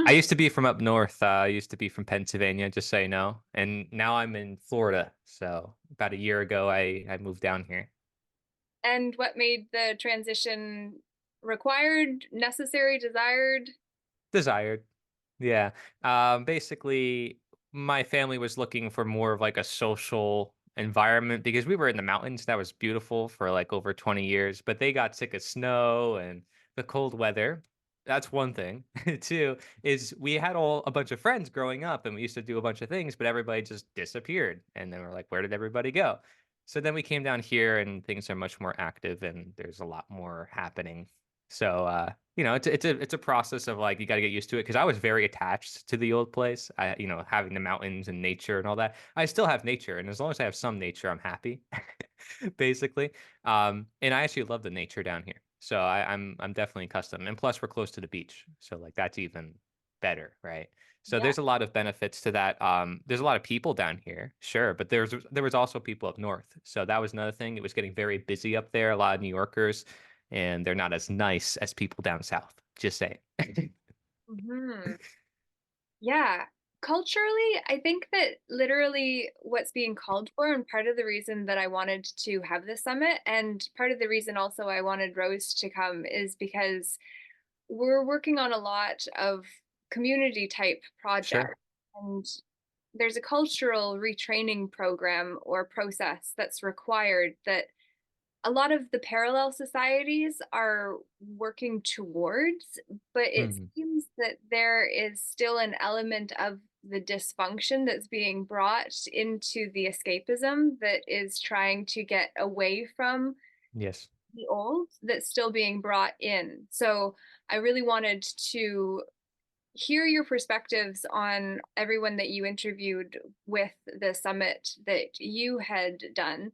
I used to be from up north. I used to be from Pennsylvania, just so you know. And now I'm in Florida. So about a year ago, I moved down here. And what made the transition required, necessary, desired? Desired. Yeah. Basically, my family was looking for more of like a social environment because we were in the mountains. That was beautiful for like over 20 years, but they got sick of snow and the cold weather. That's one thing. Two is we had all a bunch of friends growing up and we used to do a bunch of things, but everybody just disappeared. And then we're like, where did everybody go? So then we came down here and things are much more active and there's a lot more happening. So it's a process of like you got to get used to it because I was very attached to the old place. Having the mountains and nature and all that. I still have nature, and as long as I have some nature, I'm happy, basically. And I actually love the nature down here, so I'm definitely accustomed. And plus, we're close to the beach, so like that's even better, right? So Yeah. there's a lot of benefits to that. There's a lot of people down here, sure, but there was also people up north, so that was another thing. It was getting very busy up there. A lot of New Yorkers and they're not as nice as people down south. Just saying. Hmm. Yeah. Culturally, I think that literally what's being called for, and part of the reason that I wanted to have this summit, and part of the reason also I wanted Rose to come, is because we're working on a lot of community type projects. Sure. And there's a cultural retraining program or process that's required that a lot of the parallel societies are working towards, but it Mhm. seems that there is still an element of the dysfunction that's being brought into the escapism that is trying to get away from Yes. the old that's still being brought in. So I really wanted to hear your perspectives on everyone that you interviewed with the summit that you had done.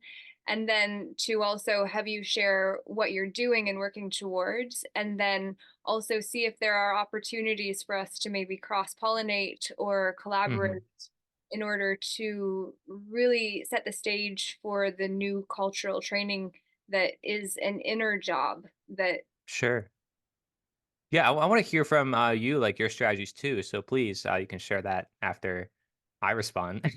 And then to also have you share what you're doing and working towards, and then also see if there are opportunities for us to maybe cross pollinate or collaborate Mhm. in order to really set the stage for the new cultural training that is an inner job that Sure. Yeah, I want to hear from you, like your strategies too. So please, you can share that after I respond,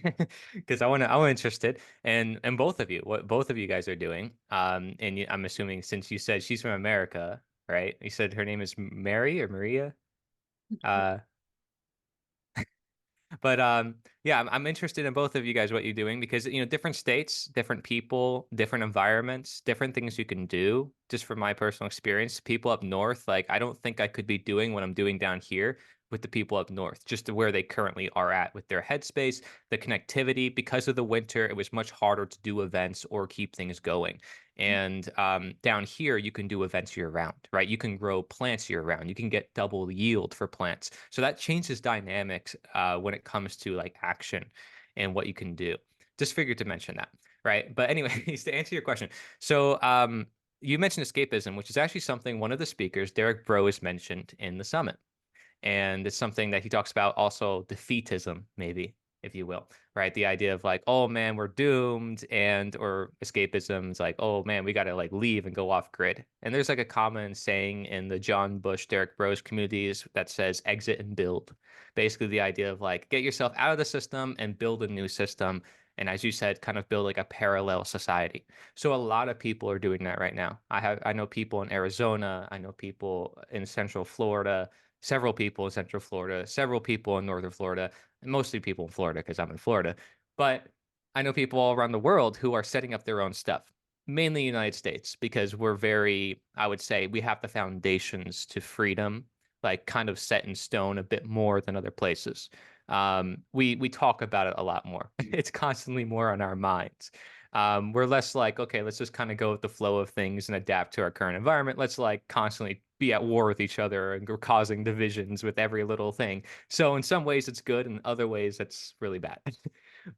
because I'm interested, and both of you, what both of you guys are doing. I'm assuming since you said she's from America, right? You said her name is Mary or Maria. Uh, But yeah, I'm interested in both of you guys what you're doing because different states, different people, different environments, different things you can do. Just from my personal experience, people up north, like I don't think I could be doing what I'm doing down here with the people up north, just to where they currently are at with their headspace, the connectivity. Because of the winter, it was much harder to do events or keep things going. And down here, you can do events year round, right? You can grow plants year round. You can get double yield for plants. So that changes dynamics when it comes to like action and what you can do. Just figured to mention that, right? But anyways, to answer your question, so you mentioned escapism, which is actually something one of the speakers, Derek Bro, has mentioned in the summit. And it's something that he talks about also defeatism, maybe, if you will, right? The idea of like, oh man, we're doomed, and or escapism is like, oh man, we got to like leave and go off grid. And there's like a common saying in the John Bush, Derek Bros communities that says exit and build. Basically, the idea of like get yourself out of the system and build a new system. And as you said, kind of build like a parallel society. So a lot of people are doing that right now. I know people in Arizona, I know people in Central Florida, several people in Central Florida, several people in Northern Florida, and mostly people in Florida because I'm in Florida. But I know people all around the world who are setting up their own stuff, mainly United States, because we're very, I would say, we have the foundations to freedom, like kind of set in stone a bit more than other places. We talk about it a lot more. It's constantly more on our minds. We're less like, okay, let's just kind of go with the flow of things and adapt to our current environment. Let's like constantly be at war with each other and we're causing divisions with every little thing. So in some ways it's good, in other ways it's really bad.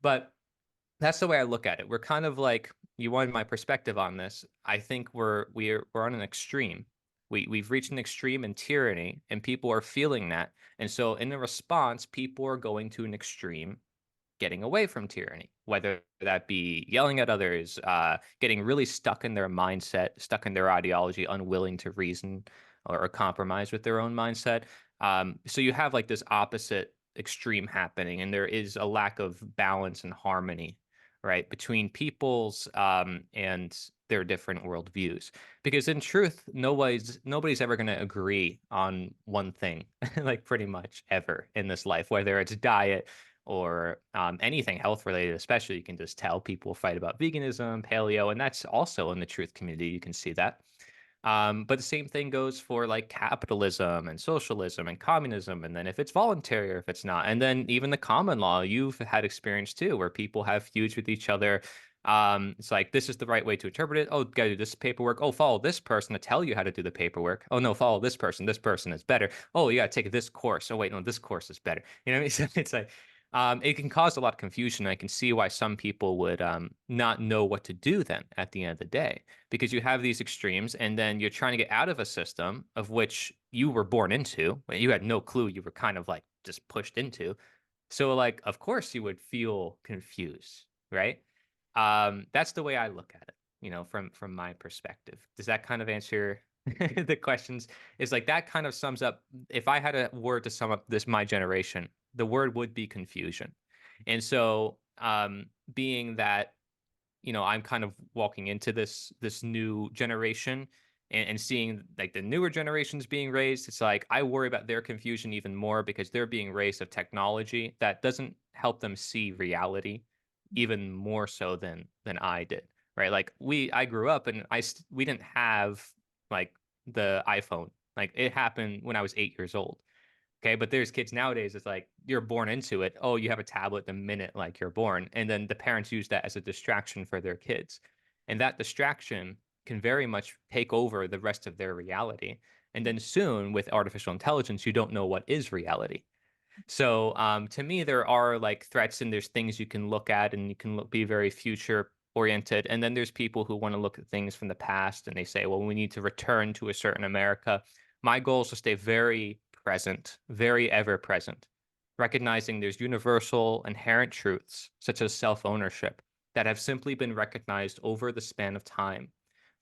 But that's the way I look at it. We're kind of like you wanted my perspective on this. I think we're on an extreme. We've reached an extreme in tyranny, and people are feeling that. And so in the response, people are going to an extreme getting away from tyranny, whether that be yelling at others, getting really stuck in their mindset, stuck in their ideology, unwilling to reason or compromise with their own mindset. So you have like this opposite extreme happening, and there is a lack of balance and harmony, right, between people's and their different worldviews. Because in truth, nobody's ever going to agree on one thing, like pretty much ever in this life, whether it's diet or anything health related, especially. You can just tell people fight about veganism, paleo, and that's also in the truth community. You can see that. But the same thing goes for like capitalism and socialism and communism, and then if it's voluntary or if it's not, and then even the common law, you've had experience too, where people have feuds with each other. It's like this is the right way to interpret it. Oh, gotta do this paperwork. Oh, follow this person to tell you how to do the paperwork. Oh no, follow this person. This person is better. Oh, you gotta take this course. Oh wait, no, this course is better. You know what I mean? So it's like it can cause a lot of confusion. I can see why some people would not know what to do then at the end of the day, because you have these extremes and then you're trying to get out of a system of which you were born into. You had no clue, you were kind of like just pushed into. So like of course you would feel confused, right? That's the way I look at it, from my perspective. Does that kind of answer the questions? Is like that kind of sums up, if I had a word to sum up this my generation, the word would be confusion. And so being that I'm kind of walking into this new generation, and seeing like the newer generations being raised. It's like I worry about their confusion even more because they're being raised of technology that doesn't help them see reality even more so than I did. Right? Like I grew up and we didn't have like the iPhone. Like it happened when I was 8 years old. Okay, but there's kids nowadays, it's like you're born into it. Oh, you have a tablet the minute like you're born. And then the parents use that as a distraction for their kids. And that distraction can very much take over the rest of their reality. And then soon with artificial intelligence, you don't know what is reality. So to me, there are like threats and there's things you can look at and you can be very future oriented. And then there's people who want to look at things from the past and they say, well, we need to return to a certain America. My goal is to stay very present, very ever present, recognizing there's universal inherent truths such as self ownership that have simply been recognized over the span of time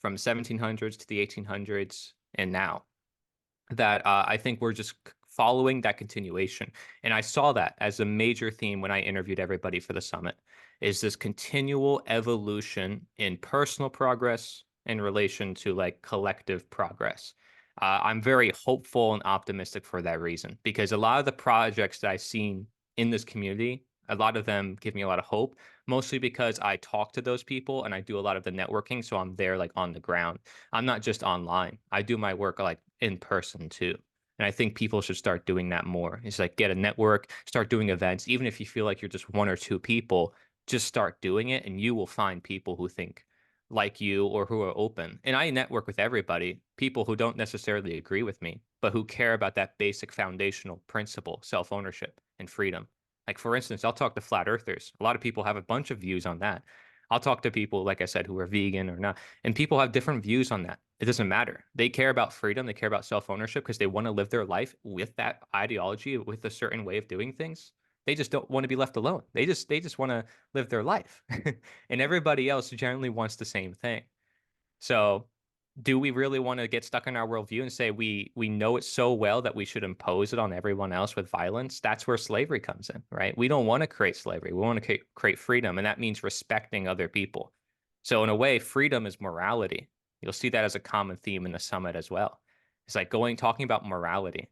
from 1700s to the 1800s and now, that I think we're just following that continuation. And I saw that as a major theme when I interviewed everybody for the summit, is this continual evolution in personal progress in relation to like collective progress. I'm very hopeful and optimistic for that reason because a lot of the projects that I've seen in this community, a lot of them give me a lot of hope, mostly because I talk to those people and I do a lot of the networking. So I'm there like on the ground. I'm not just online. I do my work like in person too. And I think people should start doing that more. It's like get a network, start doing events. Even if you feel like you're just one or two people, just start doing it and you will find people who think like you or who are open. And I network with everybody, people who don't necessarily agree with me, but who care about that basic foundational principle, self-ownership and freedom. Like for instance, I'll talk to flat earthers. A lot of people have a bunch of views on that. I'll talk to people, like I said, who are vegan or not, and people have different views on that. It doesn't matter. They care about freedom. They care about self-ownership because they want to live their life with that ideology, with a certain way of doing things. They just don't want to be left alone. They just want to live their life. And everybody else generally wants the same thing. So do we really want to get stuck in our worldview and say we know it so well that we should impose it on everyone else with violence? That's where slavery comes in, right? We don't want to create slavery. We want to create freedom, and that means respecting other people. So in a way, freedom is morality. You'll see that as a common theme in the summit as well. It's like talking about morality.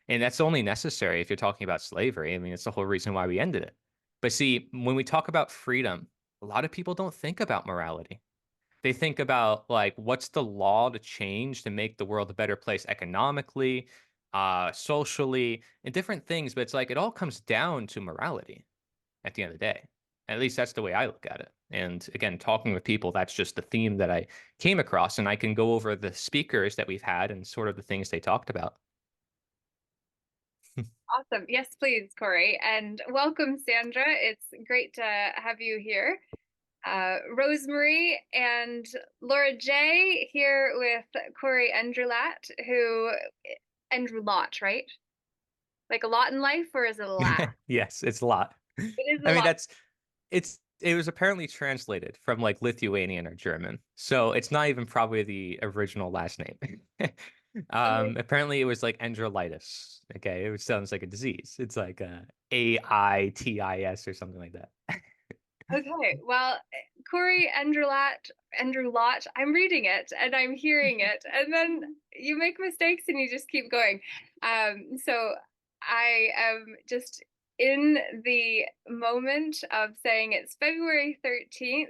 And that's only necessary if you're talking about slavery. I mean, it's the whole reason why we ended it. But see, when we talk about freedom, a lot of people don't think about morality. They think about like what's the law to change to make the world a better place economically, socially, and different things. But it's like it all comes down to morality at the end of the day. At least that's the way I look at it. And again, talking with people, that's just the theme that I came across. And I can go over the speakers that we've had and sort of the things they talked about. Awesome. Yes, please, Cory. And welcome, Sandra. It's great to have you here. Rosemary and Laura JeH here with Cory Endrulat, Endrulat, right? Like a lot in life, or is it a lat? Yes, it's a lot. It is a I mean, lot. it was apparently translated from like Lithuanian or German. So it's not even probably the original last name. Okay. Apparently it was like enterolitis. Okay, it sounds like a disease. It's like AITIS or something like that. Okay, well, Cory Endrulat, I'm reading it and I'm hearing it, and then you make mistakes and you just keep going. So I am just in the moment of saying it's February 13th,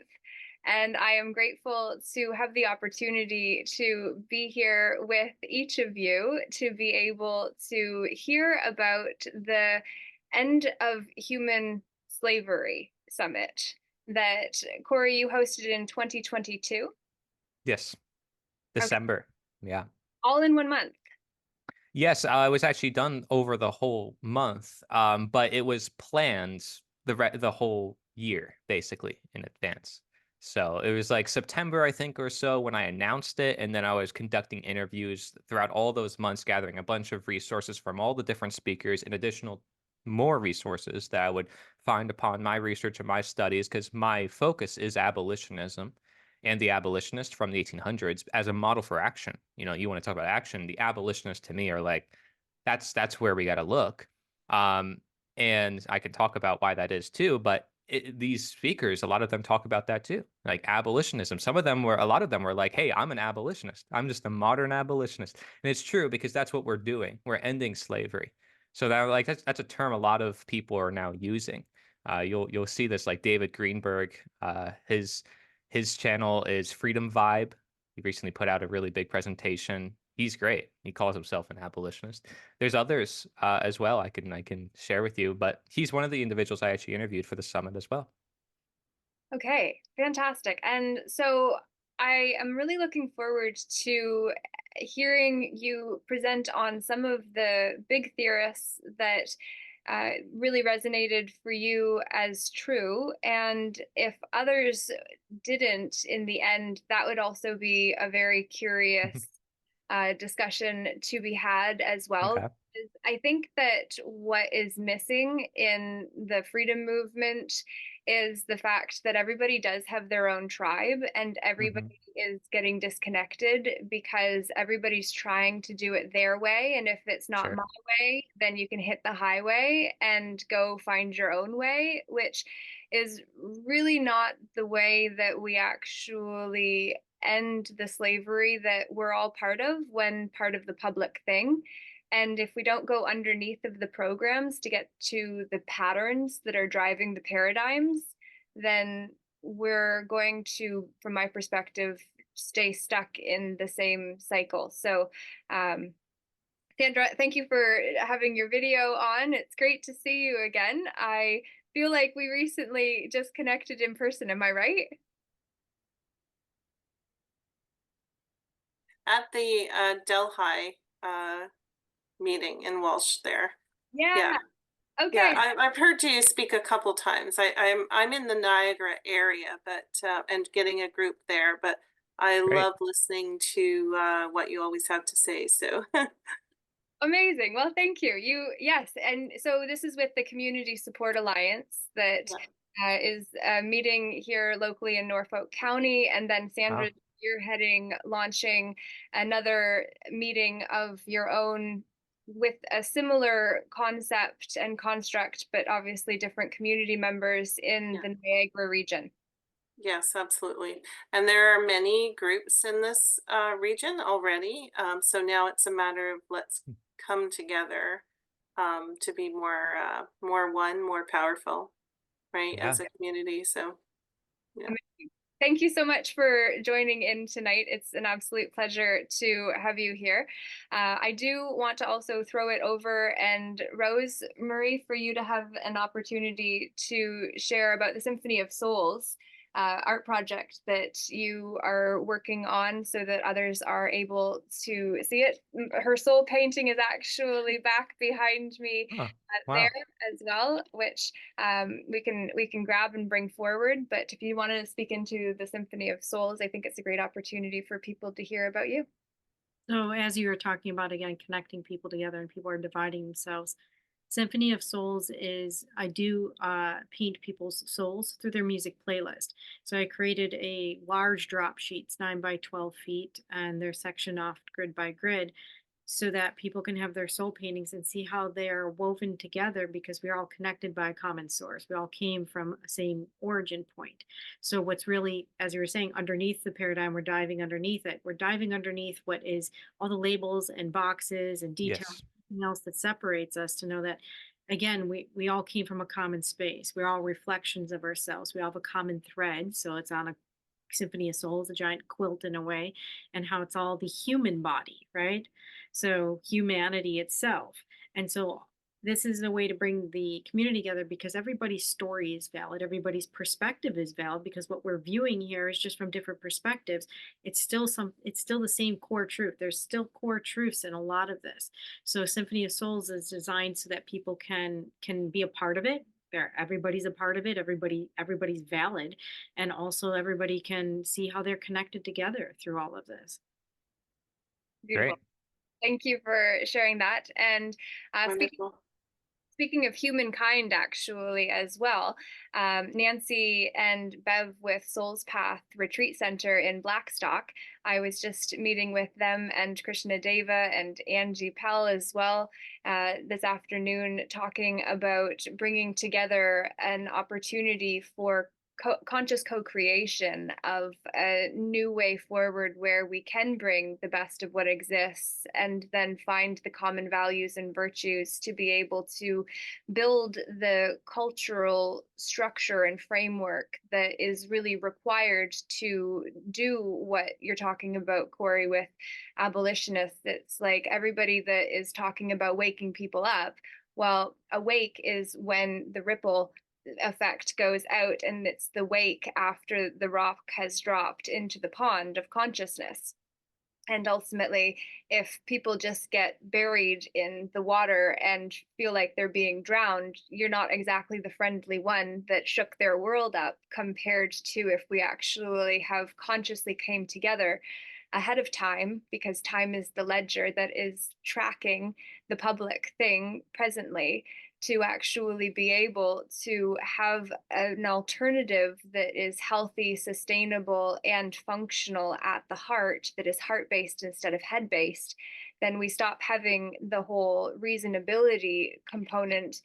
and I am grateful to have the opportunity to be here with each of you to be able to hear about the end of human slavery summit that Cory, you hosted in 2022. Yes, Okay, December. Yeah. all in 1 month. Yes, it was actually done over the whole month, but it was planned the whole year basically in advance. So it was like September, I think, or so when I announced it, and then I was conducting interviews throughout all those months, gathering a bunch of resources from all the different speakers, and additional more resources that I would find upon my research and my studies, because my focus is abolitionism and the abolitionist from the 1800s as a model for action. You know, you want to talk about action, the abolitionists to me are like, that's where we got to look. Um, and I could talk about why that is too, but these speakers, a lot of them talk about that too, like abolitionism. A lot of them were like, hey, I'm an abolitionist. I'm just a modern abolitionist. And it's true because that's what we're doing. We're ending slavery. So that like that's a term a lot of people are now using. You'll see this like David Greenberg, his channel is Freedom Vibe. He recently put out a really big presentation. He's great. He calls himself an abolitionist. There's others as well I can share with you, but he's one of the individuals I actually interviewed for the summit as well. Okay, fantastic. And so I am really looking forward to hearing you present on some of the big theorists that really resonated for you as true. And if others didn't in the end, that would also be a very curious discussion to be had as well. Okay. I think that what is missing in the freedom movement is the fact that everybody does have their own tribe and Hmm. everybody is getting disconnected because everybody's trying to do it their way. And if it's not my Sure. way, then you can hit the highway and go find your own way, which is really not the way that we actually end the slavery that we're all part of when part of the public thing. And if we don't go underneath of the programs to get to the patterns that are driving the paradigms, then we're going to, from my perspective, stay stuck in the same cycle. So, Sandra, thank you for having your video on. It's great to see you again. I feel like we recently just connected in person. Am I right? At the Delhi meeting in Walsh there. Yeah. Yeah. Yeah, Okay. I've heard you speak a couple times. I'm in the Niagara area, but and getting a group there, but I Great. love listening to what you always have to say. So Amazing. Well, thank you. Yes. And so this is with the Community Support Alliance that yeah, is meeting here locally in Norfolk County. And then Sandra, Wow. you're launching another meeting of your own with a similar concept and construct, but obviously different community members in yeah. the Niagara region. Yes, absolutely. And there are many groups in this region already. So now it's a matter of let's come together to be more one, more powerful, right, Yeah. as a community. So yeah. Thank you so much for joining in tonight. It's an absolute pleasure to have you here. I do want to also throw it over and Rose Marie for you to have an opportunity to share about the Symphony of Souls art project that you are working on so that others are able to see it. Her soul painting is actually back behind me Oh, there wow. as well, which we can grab and bring forward. But if you wanted to speak into the Symphony of Souls, I think it's a great opportunity for people to hear about you. So, as you were talking about again, connecting people together and people are dividing themselves, Symphony of Souls is I do paint people's souls through their music playlist. So I created a large drop sheets, 9 by 12 feet, and they're sectioned off grid by grid so that people can have their soul paintings and see how they are woven together because we're all connected by a common source. We all came from a same origin point. So what's really, as you were saying, underneath the paradigm, we're diving underneath it. We're diving underneath what is all the labels and boxes and details, Yes. everything else that separates us to know that again we all came from a common space. We're all reflections of ourselves. We all have a common thread. So it's on a Symphony of Souls, a giant quilt in a way, and how it's all the human body, right? So humanity itself. And so this is a way to bring the community together because everybody's story is valid, everybody's perspective is valid, because what we're viewing here is just from different perspectives. It's still the same core truth. There's still core truths in a lot of this. So Symphony of Souls is designed so that people can be a part of it. Everybody's a part of it. Everybody's valid, and also everybody can see how they're connected together through all of this. Beautiful. Great. Thank you for sharing that. And Wonderful. speaking of humankind, actually, as well, Nancy and Bev with Souls Path Retreat Center in Blackstock, I was just meeting with them and Krishna Deva and Angie Pell as well this afternoon, talking about bringing together an opportunity for conscious co-creation of a new way forward where we can bring the best of what exists and then find the common values and virtues to be able to build the cultural structure and framework that is really required to do what you're talking about, Cory, with abolitionists. It's like everybody that is talking about waking people up. Well, awake is when the ripple effect goes out, and it's the wake after the rock has dropped into the pond of consciousness. And ultimately, if people just get buried in the water and feel like they're being drowned, you're not exactly the friendly one that shook their world up, compared to if we actually have consciously came together ahead of time, because time is the ledger that is tracking the public thing presently, to actually be able to have an alternative that is healthy, sustainable, and functional at the heart, that is heart-based instead of head-based, then we stop having the whole reasonability component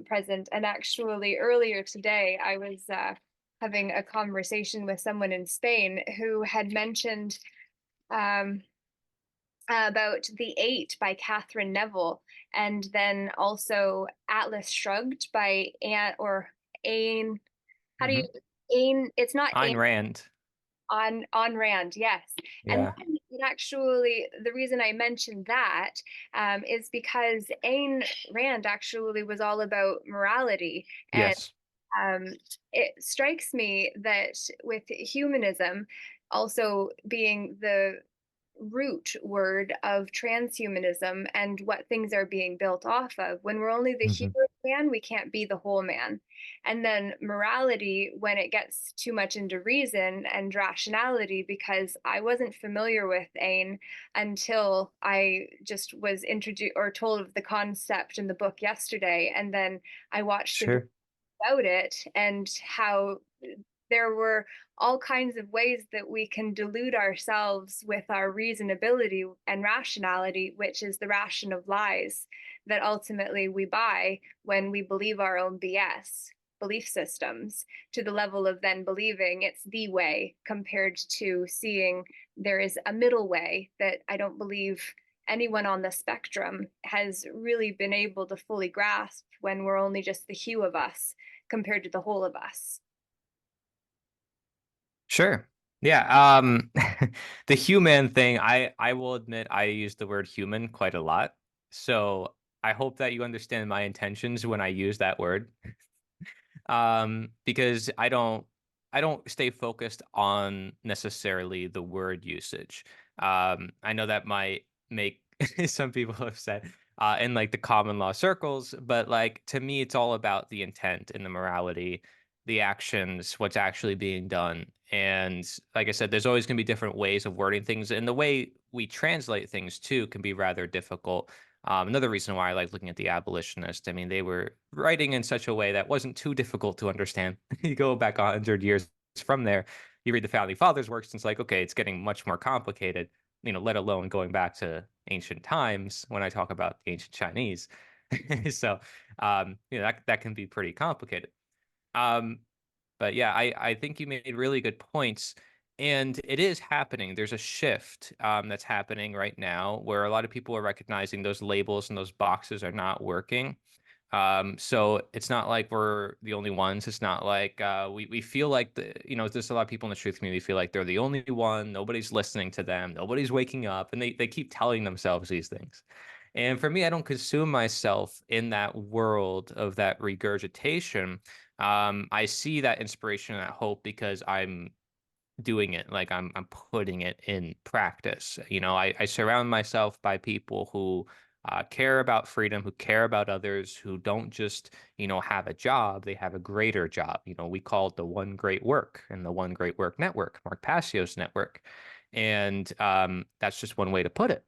present. And actually, earlier today, I was having a conversation with someone in Spain who had mentioned about The Eight by Catherine Neville, and then also Atlas Shrugged by Ayn. How do you Hmm. Ayn? It's not Ayn Ayn. Rand. On Rand, yes. And Yeah. then it actually, the reason I mentioned that is because Ayn Rand actually was all about morality. And Yes. um, it strikes me that with humanism also being the root word of transhumanism and what things are being built off of, when we're only the Hmm. hero man, we can't be the whole man. And then morality, when it gets too much into reason and rationality, because I wasn't familiar with Ayn until I just was introduced or told of the concept in the book yesterday. And then I watched the Sure. about it, and how there were all kinds of ways that we can delude ourselves with our reasonability and rationality, which is the ration of lies that ultimately we buy when we believe our own BS belief systems, to the level of then believing it's the way, compared to seeing there is a middle way that I don't believe anyone on the spectrum has really been able to fully grasp, when we're only just the hue of us compared to the whole of us. Sure. Yeah. The human thing, I will admit I use the word human quite a lot. So I hope that you understand my intentions when I use that word. Because I don't stay focused on necessarily the word usage. I know that might make some people upset in like the common law circles, but like to me, it's all about the intent and the morality, the actions, what's actually being done. And like I said, there's always going to be different ways of wording things, and the way we translate things too can be rather difficult. Another reason why I like looking at the abolitionists, I mean, they were writing in such a way that wasn't too difficult to understand. You go back 100 years from there, you read the founding fathers' works, and it's like, okay, it's getting much more complicated, let alone going back to ancient times when I talk about the ancient Chinese. So, that can be pretty complicated. Um, but yeah, I think you made really good points. And it is happening. There's a shift that's happening right now where a lot of people are recognizing those labels and those boxes are not working. So it's not like we're the only ones. It's not like we feel like there's a lot of people in the truth community feel like they're the only one. Nobody's listening to them. Nobody's waking up, and they keep telling themselves these things. And for me, I don't consume myself in that world of that regurgitation. I see that inspiration and that hope because I'm doing it, like I'm putting it in practice. I surround myself by people who care about freedom, who care about others, who don't just have a job, they have a greater job. We call it the One Great Work and the One Great Work Network, Mark Passio's network. And that's just one way to put it.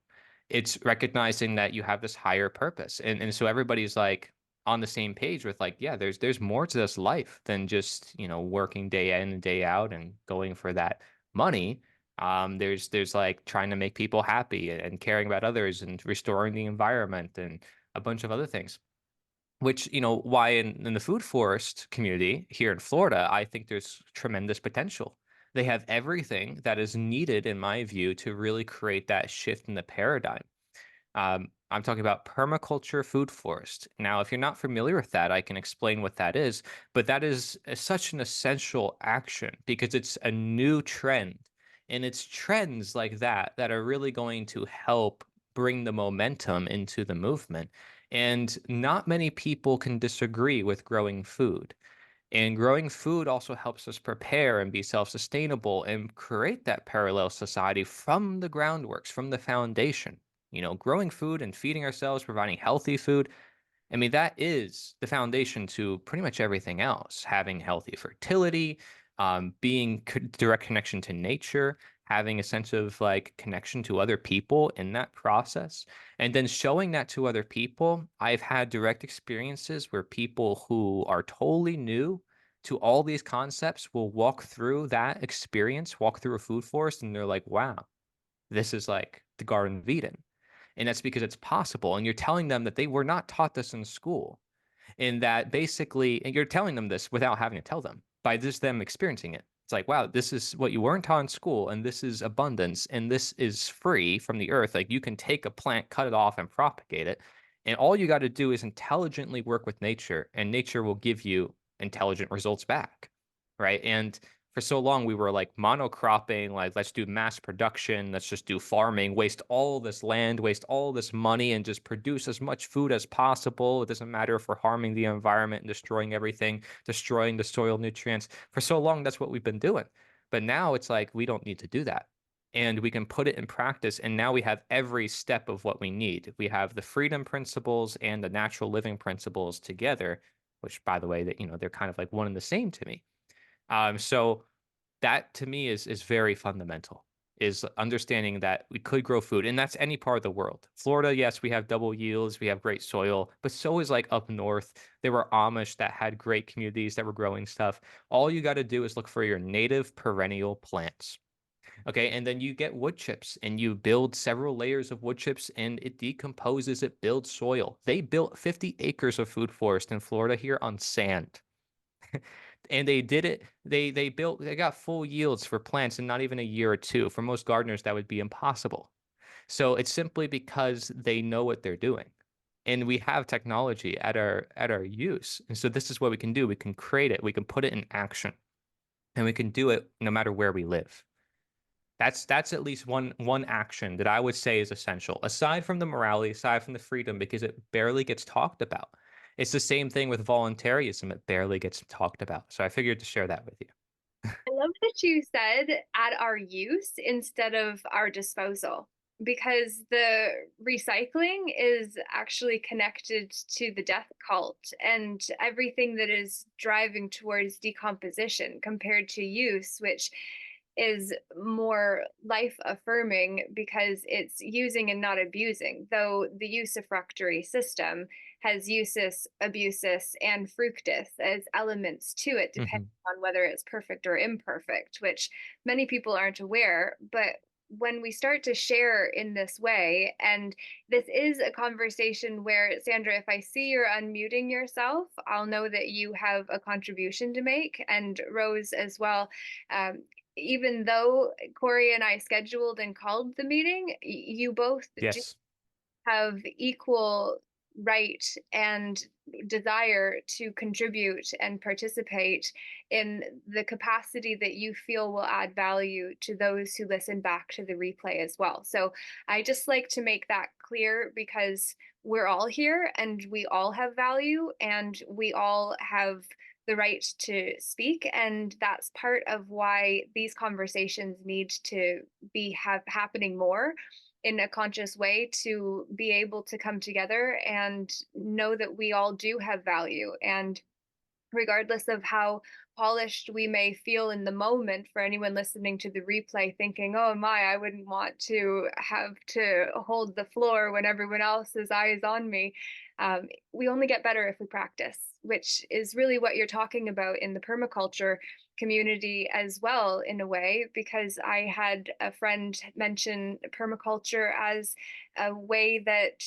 It's recognizing that you have this higher purpose, and so everybody's like on the same page with like, yeah, there's more to this life than just working day in and day out and going for that money. There's like trying to make people happy and caring about others and restoring the environment and a bunch of other things. Which, why in the food forest community here in Florida, I think there's tremendous potential. They have everything that is needed, in my view, to really create that shift in the paradigm. I'm talking about permaculture food forest. Now, if you're not familiar with that, I can explain what that is. But that is such an essential action because it's a new trend. And it's trends like that are really going to help bring the momentum into the movement. And not many people can disagree with growing food. And growing food also helps us prepare and be self sustainable and create that parallel society from the groundworks, from the foundation. Growing food and feeding ourselves, providing healthy food, I mean, that is the foundation to pretty much everything else. Having healthy fertility, being direct connection to nature, having a sense of like connection to other people in that process, and then showing that to other people. I've had direct experiences where people who are totally new to all these concepts will walk through that experience, walk through a food forest, and they're like, wow, this is like the Garden of Eden. And that's because it's possible. And you're telling them that they were not taught this in school. And that basically, and you're telling them this without having to tell them, by just them experiencing it. It's like, wow, this is what you weren't taught in school, and this is abundance, and this is free from the earth. Like you can take a plant, cut it off, and propagate it. And all you got to do is intelligently work with nature, and nature will give you intelligent results back. Right. And for so long we were like monocropping, like let's do mass production, let's just do farming, waste all this land, waste all this money, and just produce as much food as possible. It doesn't matter if we're harming the environment and destroying everything, destroying the soil nutrients. For so long that's what we've been doing. But now it's like we don't need to do that, and we can put it in practice, and now we have every step of what we need. We have the freedom principles and the natural living principles together, which by the way, that they're kind of like one and the same to me. So that to me is very fundamental, is understanding that we could grow food, and that's any part of the world. Florida, yes, we have double yields, we have great soil, but so is like up north. There were Amish that had great communities that were growing stuff. All you got to do is look for your native perennial plants. Okay, and then you get wood chips and you build several layers of wood chips and it decomposes, it builds soil. They built 50 acres of food forest in Florida here on sand. And they did it. They got full yields for plants in not even a year or two. For most gardeners, that would be impossible. So it's simply because they know what they're doing. And we have technology at our use. And so this is what we can do. We can create it, we can put it in action, and we can do it no matter where we live. That's at least one action that I would say is essential, aside from the morality, aside from the freedom, because it barely gets talked about. It's the same thing with voluntarism. It barely gets talked about. So I figured to share that with you. I love that you said at our use instead of our disposal, because the recycling is actually connected to the death cult and everything that is driving towards decomposition compared to use, which is more life affirming because it's using and not abusing, though the usufructuary system has usus, abusus, and fructus as elements to it, depending Hmm. on whether it's perfect or imperfect, which many people aren't aware. But when we start to share in this way, and this is a conversation where, Sandra, if I see you're unmuting yourself, I'll know that you have a contribution to make, and Rose as well. Um, Even though Cory and I scheduled and called the meeting, you both do Yes. have equal right and desire to contribute and participate in the capacity that you feel will add value to those who listen back to the replay as well. So I just like to make that clear, because we're all here and we all have value and we all have the right to speak, and that's part of why these conversations need to be happening more in a conscious way, to be able to come together and know that we all do have value. And regardless of how polished we may feel in the moment, for anyone listening to the replay thinking, oh my, I wouldn't want to have to hold the floor when everyone else's eye is on me. We only get better if we practice, which is really what you're talking about in the permaculture community as well, in a way, because I had a friend mention permaculture as a way that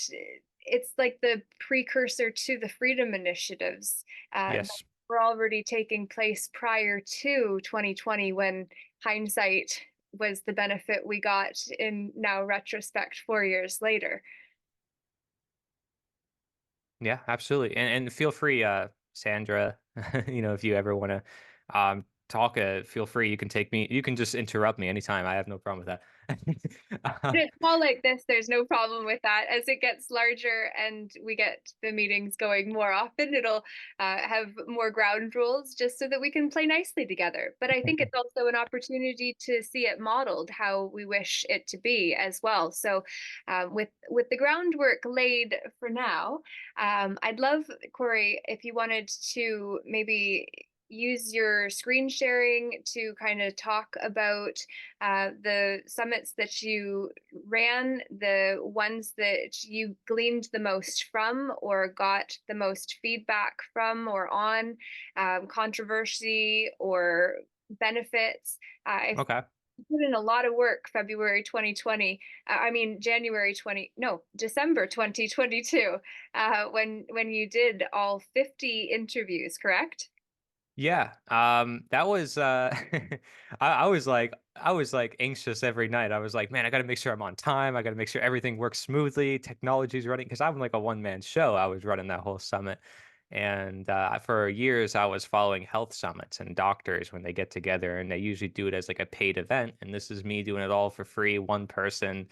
it's like the precursor to the freedom initiatives Yes. were already taking place prior to 2020, when hindsight was the benefit we got in now retrospect 4 years later. Yeah, absolutely. And feel free, Sandra, if you ever want to talk, feel free. You can take me, you can just interrupt me anytime. I have no problem with that. In a call like this, there's no problem with that. As it gets larger and we get the meetings going more often, it'll have more ground rules, just so that we can play nicely together. But I think it's also an opportunity to see it modeled how we wish it to be as well. So, with the groundwork laid for now, I'd love, Cory, if you wanted to maybe use your screen sharing to kind of talk about the summits that you ran, the ones that you gleaned the most from or got the most feedback from or on, controversy or benefits. I Okay. put in a lot of work February 2020. I mean, December 2022, when you did all 50 interviews, correct? Yeah, that was I was like anxious every night. I was like, man, I got to make sure I'm on time. I got to make sure everything works smoothly. Technology's running, because I'm like a one man show. I was running that whole summit, and for years I was following health summits and doctors when they get together, and they usually do it as like a paid event. And this is me doing it all for free, one person.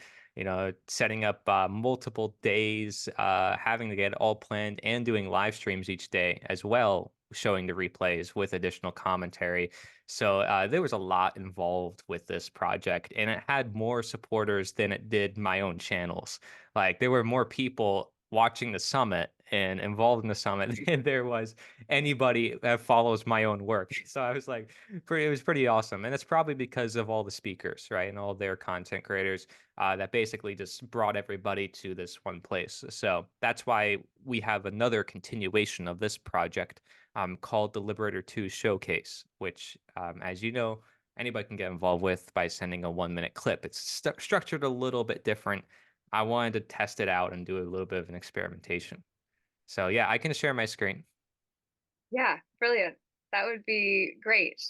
Setting up multiple days, having to get it all planned, and doing live streams each day as well, showing the replays with additional commentary. So there was a lot involved with this project, and it had more supporters than it did my own channels. Like, there were more people watching the summit and involved in the summit than there was anybody that follows my own work. So I was like, it was pretty awesome. And it's probably because of all the speakers, right? And all their content creators that basically just brought everybody to this one place. So that's why we have another continuation of this project called the Liberator 2 Showcase, which, as you know, anybody can get involved with by sending a 1 minute clip. It's structured a little bit different. I wanted to test it out and do a little bit of an experimentation. So, yeah, I can share my screen. Yeah, brilliant. That would be great.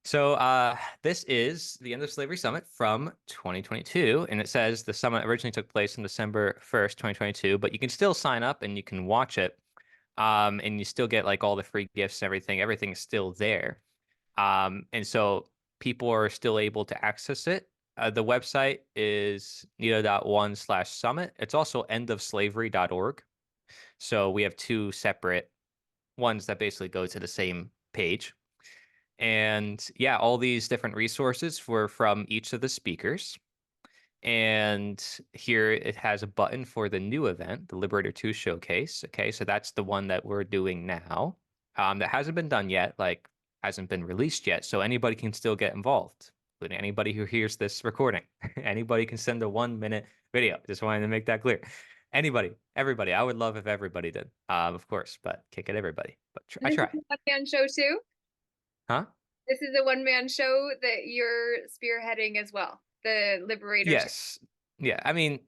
So this is the End of Slavery Summit from 2022, and it says the summit originally took place on December 1st, 2022, but you can still sign up and you can watch it, and you still get like all the free gifts and everything. Everything's still there, and so people are still able to access it. The website is nito.1/summit. It's also endofslavery.org. So we have two separate ones that basically go to the same page. And yeah, all these different resources were from each of the speakers. And here it has a button for the new event, the Liberator 2 Showcase. Okay, so that's the one that we're doing now. That hasn't been done yet. Like, hasn't been released yet. So anybody can still get involved, including anybody who hears this recording. Anybody can send a 1 minute video. Just wanted to make that clear. Anybody, everybody. I would love if everybody did, of course, but can't get everybody. But I And this is try. a one-man show too. Huh? This is a one-man show that you're spearheading as well. The Liberators. Yes. Yeah. I mean,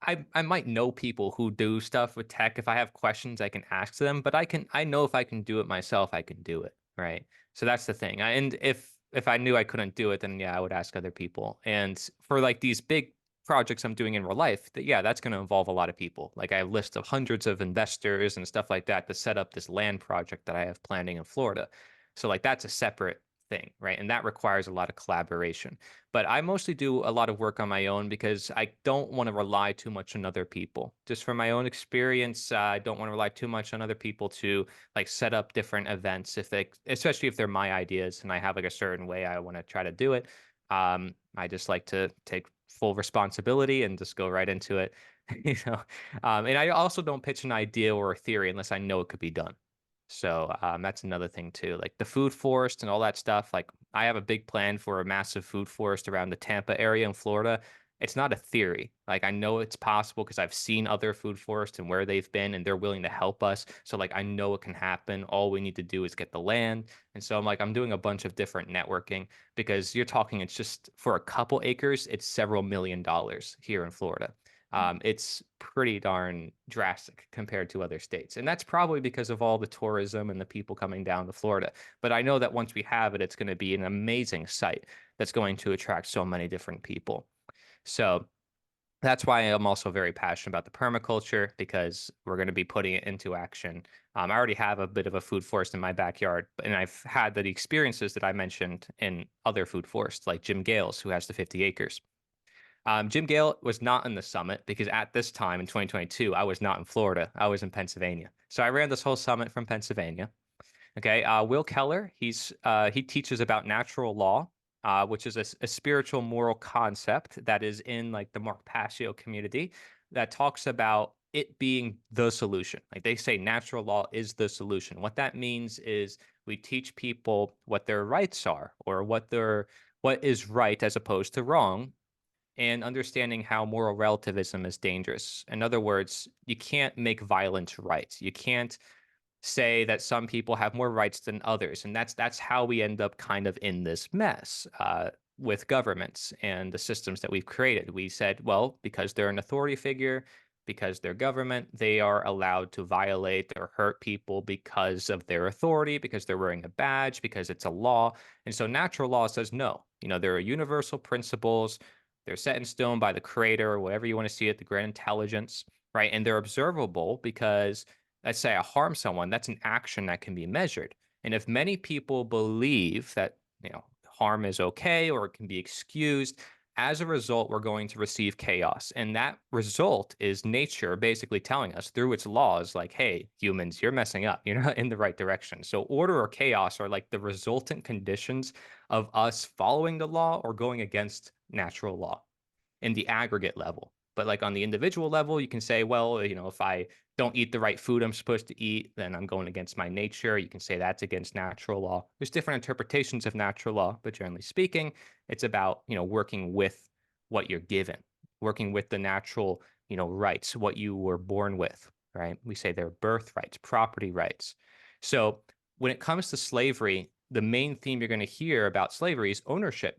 I might know people who do stuff with tech. If I have questions, I can ask them, but I know if I can do it myself, I can do it. Right. So that's the thing. And if I knew I couldn't do it, then yeah, I would ask other people. And for like these big projects I'm doing in real life, yeah, that's going to involve a lot of people. Like I have a list of hundreds of investors and stuff like that to set up this land project that I have planning in Florida. So like that's a separate thing, right? And that requires a lot of collaboration. But I mostly do a lot of work on my own because I don't want to rely too much on other people. Just from my own experience, I don't want to rely too much on other people to like set up different events if they, especially if they're my ideas and I have like a certain way I want to try to do it. I just like to take full responsibility and just go right into it, you know. And I also don't pitch an idea or a theory unless I know it could be done. So that's another thing too, like the food forest and all that stuff. Like I have a big plan for a massive food forest around the Tampa area in Florida. It's not a theory. Like I know it's possible because I've seen other food forests and where they've been, and they're willing to help us. So like I know it can happen. All we need to do is get the land. And so I'm doing a bunch of different networking because you're talking. It's just for a couple acres, it's several $1 million here in Florida. It's pretty darn drastic compared to other states. And that's probably because of all the tourism and the people coming down to Florida. But I know that once we have it, it's going to be an amazing site that's going to attract so many different people. So that's why I'm also very passionate about the permaculture because we're going to be putting it into action. I already have a bit of a food forest in my backyard, and I've had the experiences that I mentioned in other food forests, like Jim Gale's, who has the 50 acres. Jim Gale was not in the summit because at this time in 2022, I was not in Florida. I was in Pennsylvania. So I ran this whole summit from Pennsylvania. Okay. Will Keller, he teaches about natural law, which is a spiritual moral concept that is in like the Mark Passio community that talks about it being the solution. Like they say natural law is the solution. What that means is we teach people what their rights are or what is right as opposed to wrong and understanding how moral relativism is dangerous. In other words, you can't make violence right. You can't say that some people have more rights than others, and that's how we end up kind of in this mess with governments and the systems that we've created. We said, well, because they're an authority figure, because they're government, they are allowed to violate or hurt people because of their authority, because they're wearing a badge, because it's a law. And so natural law says no. You know, there are universal principles. They're set in stone by the creator, or whatever you want to see it, the grand intelligence, right? And they're observable because let's say I harm someone, that's an action that can be measured. And if many people believe that, you know, harm is okay or it can be excused, as a result, we're going to receive chaos. And that result is nature basically telling us through its laws, like, hey, humans, you're messing up. You're not in the right direction. So order or chaos are like the resultant conditions of us following the law or going against natural law in the aggregate level. But like on the individual level, you can say, well, you know, if I don't eat the right food I'm supposed to eat, then I'm going against my nature. You can say that's against natural law. There's different interpretations of natural law, but generally speaking, it's about, you know, working with what you're given, working with the natural, you know, rights, what you were born with, right? We say they're birth rights, property rights. So when it comes to slavery, the main theme you're going to hear about slavery is ownership.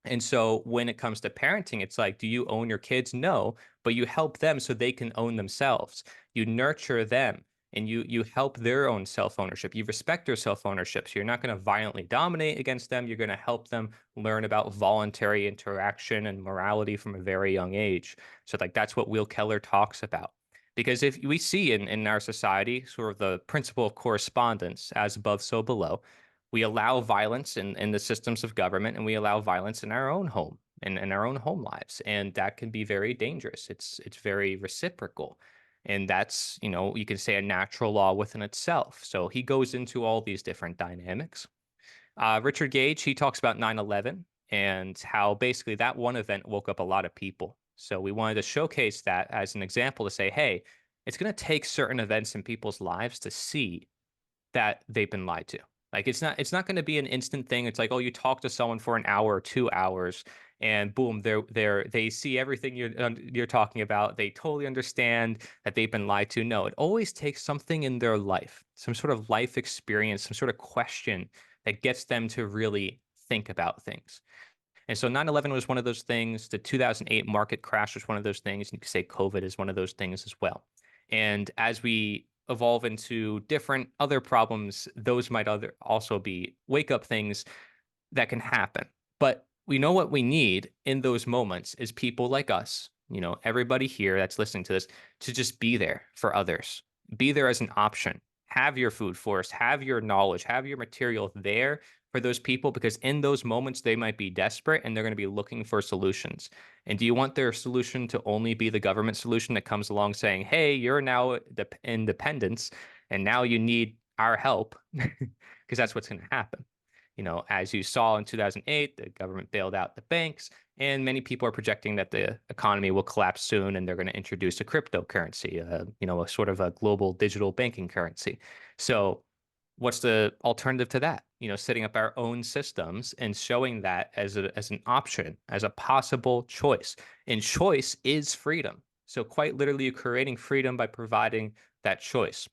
And so when it comes to parenting, it's like, do you own your kids? No, but you help them so they can own themselves. You nurture them and you help their own self-ownership. You respect their self-ownership. So you're not going to violently dominate against them. You're going to help them learn about voluntary interaction and morality from a very young age. So like that's what Will Keller talks about. Because if we see in our society sort of the principle of correspondence, as above, so below, we allow violence in the systems of government and we allow violence in our own home and in our own home lives. And that can be very dangerous. It's very reciprocal. And that's, you know, you can say a natural law within itself. So he goes into all these different dynamics. Richard Gage, he talks about 9/11 and how basically that one event woke up a lot of people. So we wanted to showcase that as an example to say, hey, it's going to take certain events in people's lives to see that they've been lied to. Like it's not going to be an instant thing. It's like, oh, you talk to someone for an hour or 2 hours, and boom, they see everything you're talking about. They totally understand that they've been lied to. No, it always takes something in their life, some sort of life experience, some sort of question that gets them to really think about things. And so 9/11 was one of those things. The 2008 market crash was one of those things. And you could say COVID is one of those things as well. And as we evolve into different other problems, those might also be wake up things that can happen. But we know what we need in those moments is people like us, everybody here that's listening to this, to just be there for others, be there as an option. Have your food force, have your knowledge, have your material there for those people because in those moments they might be desperate and they're going to be looking for solutions. And do you want their solution to only be the government solution that comes along saying, hey, you're now independence and now you need our help? Because that's what's going to happen. As you saw in 2008, the government bailed out the banks, and many people are projecting that the economy will collapse soon, and they're going to introduce a cryptocurrency, a sort of a global digital banking currency. So, what's the alternative to that? Setting up our own systems and showing that as an option, as a possible choice. And choice is freedom. So, quite literally, you're creating freedom by providing that choice.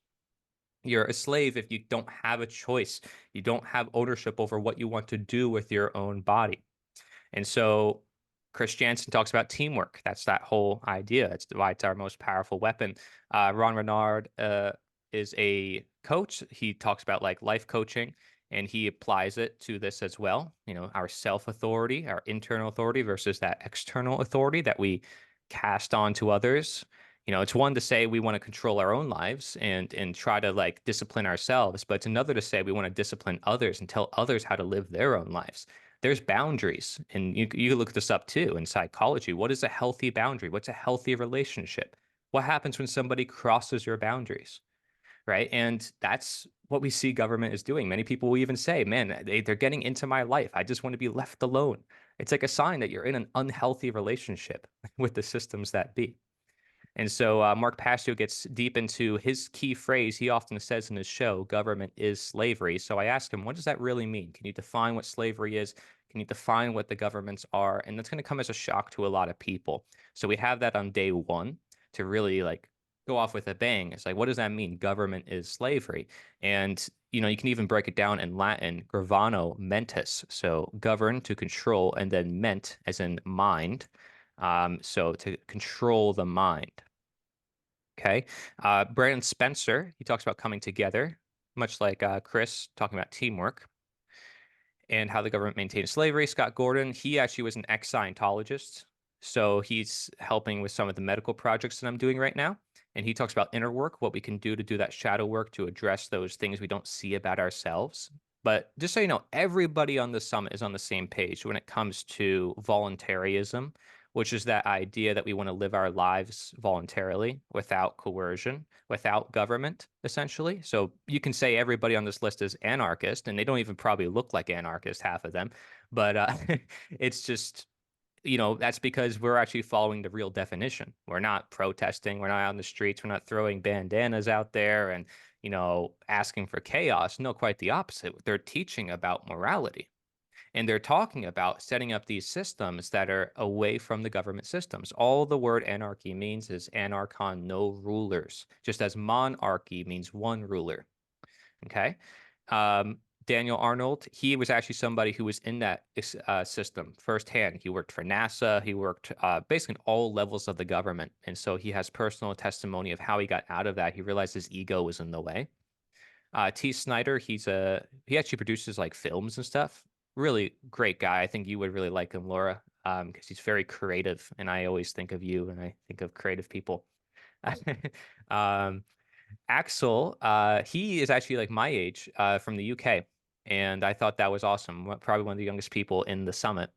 You're a slave if you don't have a choice. You don't have ownership over what you want to do with your own body. And so Chris Jansen talks about teamwork. That's that whole idea. That's why it's our most powerful weapon. Ron Renard is a coach. He talks about like life coaching and he applies it to this as well. Our self authority, our internal authority versus that external authority that we cast on to others. It's one to say we want to control our own lives and try to like discipline ourselves, but it's another to say we want to discipline others and tell others how to live their own lives. There's boundaries, and you look this up too in psychology. What is a healthy boundary? What's a healthy relationship? What happens when somebody crosses your boundaries, right? And that's what we see government is doing. Many people will even say, man, they're getting into my life. I just want to be left alone. It's like a sign that you're in an unhealthy relationship with the systems that be. And so Mark Passio gets deep into his key phrase he often says in his show, government is slavery. So I asked him, what does that really mean? Can you define what slavery is? Can you define what the governments are? And that's going to come as a shock to a lot of people. So we have that on day one to really like go off with a bang. It's like, what does that mean? Government is slavery. And, you can even break it down in Latin, gravano mentis. So govern to control and then ment as in mind. So to control the mind. Okay. Brandon Spencer, he talks about coming together, much like Chris talking about teamwork and how the government maintains slavery. Scott Gordon, he actually was an ex-Scientologist. So he's helping with some of the medical projects that I'm doing right now. And he talks about inner work, what we can do to do that shadow work to address those things we don't see about ourselves. But just so you know, everybody on the summit is on the same page when it comes to voluntarism, which is that idea that we want to live our lives voluntarily without coercion, without government, essentially. So you can say everybody on this list is anarchist, and they don't even probably look like anarchists, half of them. But it's just, that's because we're actually following the real definition. We're not protesting. We're not out in the streets. We're not throwing bandanas out there and, asking for chaos. No, quite the opposite. They're teaching about morality. And they're talking about setting up these systems that are away from the government systems. All the word anarchy means is anarchon, no rulers, just as monarchy means one ruler. Okay. Daniel Arnold, he was actually somebody who was in that system firsthand. He worked for NASA. He worked basically in all levels of the government. And so he has personal testimony of how he got out of that. He realized his ego was in the way. T. Snyder, he actually produces like films and stuff. Really great guy. I think you would really like him, Laura, because he's very creative. And I always think of you and I think of creative people. um, Axel, he is actually like my age from the UK. And I thought that was awesome. Probably one of the youngest people in the summit.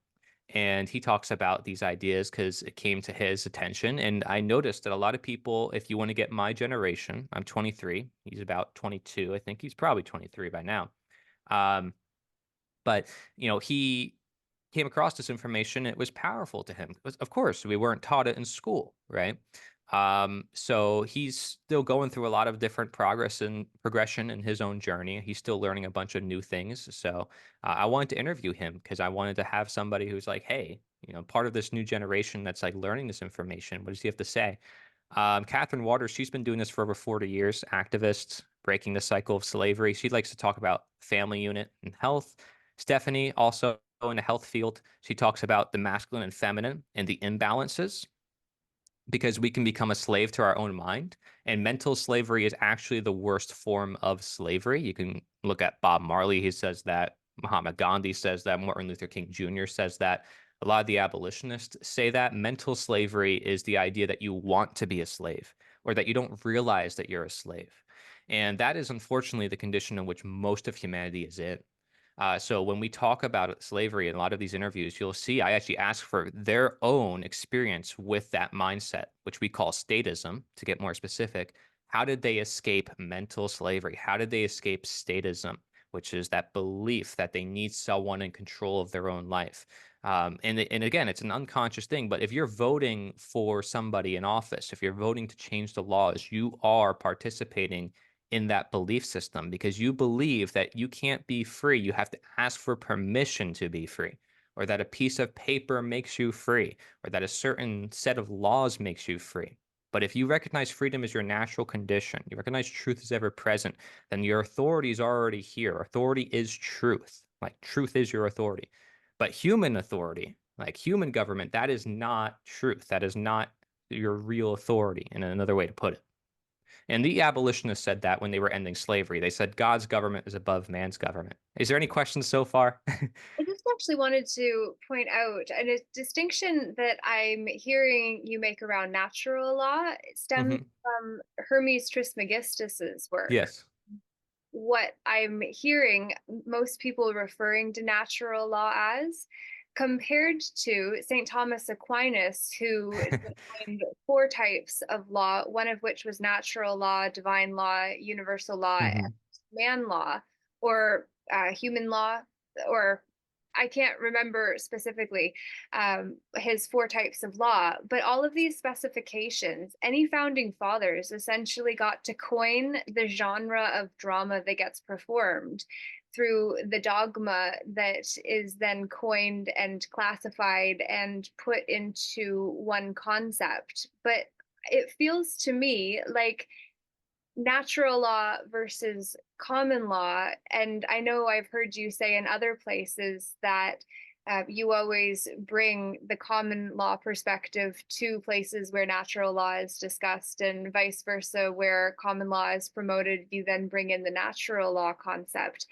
And he talks about these ideas because it came to his attention. And I noticed that a lot of people, if you want to get my generation, I'm 23, he's about 22. I think he's probably 23 by now. Um, but, he came across this information. It was powerful to him. Of course, we weren't taught it in school, right? So he's still going through a lot of different progress and progression in his own journey. He's still learning a bunch of new things. So I wanted to interview him because I wanted to have somebody who's like, hey, part of this new generation that's like learning this information. What does he have to say? Catherine Waters, she's been doing this for over 40 years, activist, breaking the cycle of slavery. She likes to talk about family unit and health. Stephanie, also in the health field, she talks about the masculine and feminine and the imbalances because we can become a slave to our own mind. And mental slavery is actually the worst form of slavery. You can look at Bob Marley, he says that. Mahatma Gandhi says that. Martin Luther King Jr. says that. A lot of the abolitionists say that mental slavery is the idea that you want to be a slave or that you don't realize that you're a slave. And that is unfortunately the condition in which most of humanity is in. So when we talk about slavery in a lot of these interviews, you'll see I actually ask for their own experience with that mindset, which we call statism, to get more specific. How did they escape mental slavery? How did they escape statism, which is that belief that they need someone in control of their own life? And again, it's an unconscious thing, but if you're voting for somebody in office, if you're voting to change the laws, you are participating in that belief system because you believe that you can't be free. You have to ask for permission to be free, or that a piece of paper makes you free, or that a certain set of laws makes you free. But if you recognize freedom as your natural condition, you recognize truth is ever present, then your authority is already here. Authority is truth. Like truth is your authority. But human authority, like human government, that is not truth. That is not your real authority, in another way to put it. And the abolitionists said that when they were ending slavery. They said God's government is above man's government. Is there any questions so far? I just actually wanted to point out a distinction that I'm hearing you make around natural law stems Hmm. from Hermes Trismegistus's work. Yes. What I'm hearing most people referring to natural law as, compared to St. Thomas Aquinas, who defined four types of law, one of which was natural law, divine law, universal law, and Hmm. man law, or human law, or I can't remember specifically his four types of law, but all of these specifications, any founding fathers essentially got to coin the genre of drama that gets performed through the dogma that is then coined and classified and put into one concept. But it feels to me like natural law versus common law. And I know I've heard you say in other places that you always bring the common law perspective to places where natural law is discussed, and vice versa, where common law is promoted, you then bring in the natural law concept.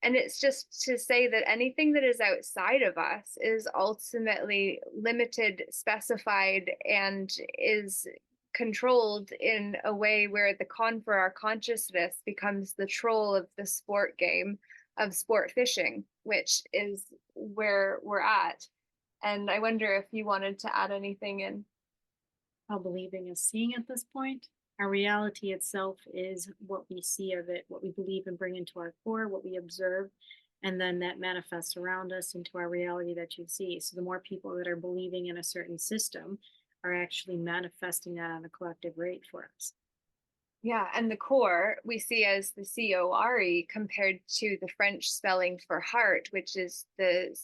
And it's just to say that anything that is outside of us is ultimately limited, specified, and is controlled in a way where the con for our consciousness becomes the troll of the sport game of sport fishing, which is where we're at. And I wonder if you wanted to add anything in. How believing is seeing at this point. Our reality itself is what we see of it, what we believe and bring into our core, what we observe, and then that manifests around us into our reality that you see. So the more people that are believing in a certain system are actually manifesting that on a collective rate for us. Yeah, and the core we see as the CORE compared to the French spelling for heart, which is the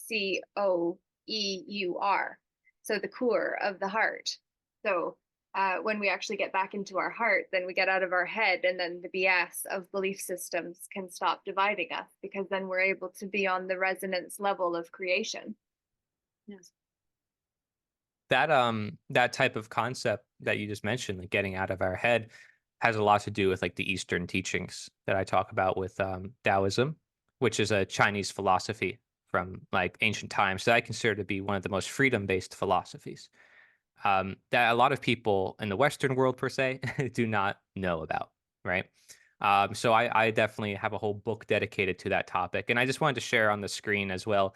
COEUR. So the core of the heart. So when we actually get back into our heart, then we get out of our head, and then the BS of belief systems can stop dividing us, because then we're able to be on the resonance level of creation. Yes. That type of concept that you just mentioned, like getting out of our head, has a lot to do with like the Eastern teachings that I talk about with Taoism, which is a Chinese philosophy from like ancient times that I consider to be one of the most freedom-based philosophies that a lot of people in the Western world per se do not know about, right? So I definitely have a whole book dedicated to that topic, and I just wanted to share on the screen as well.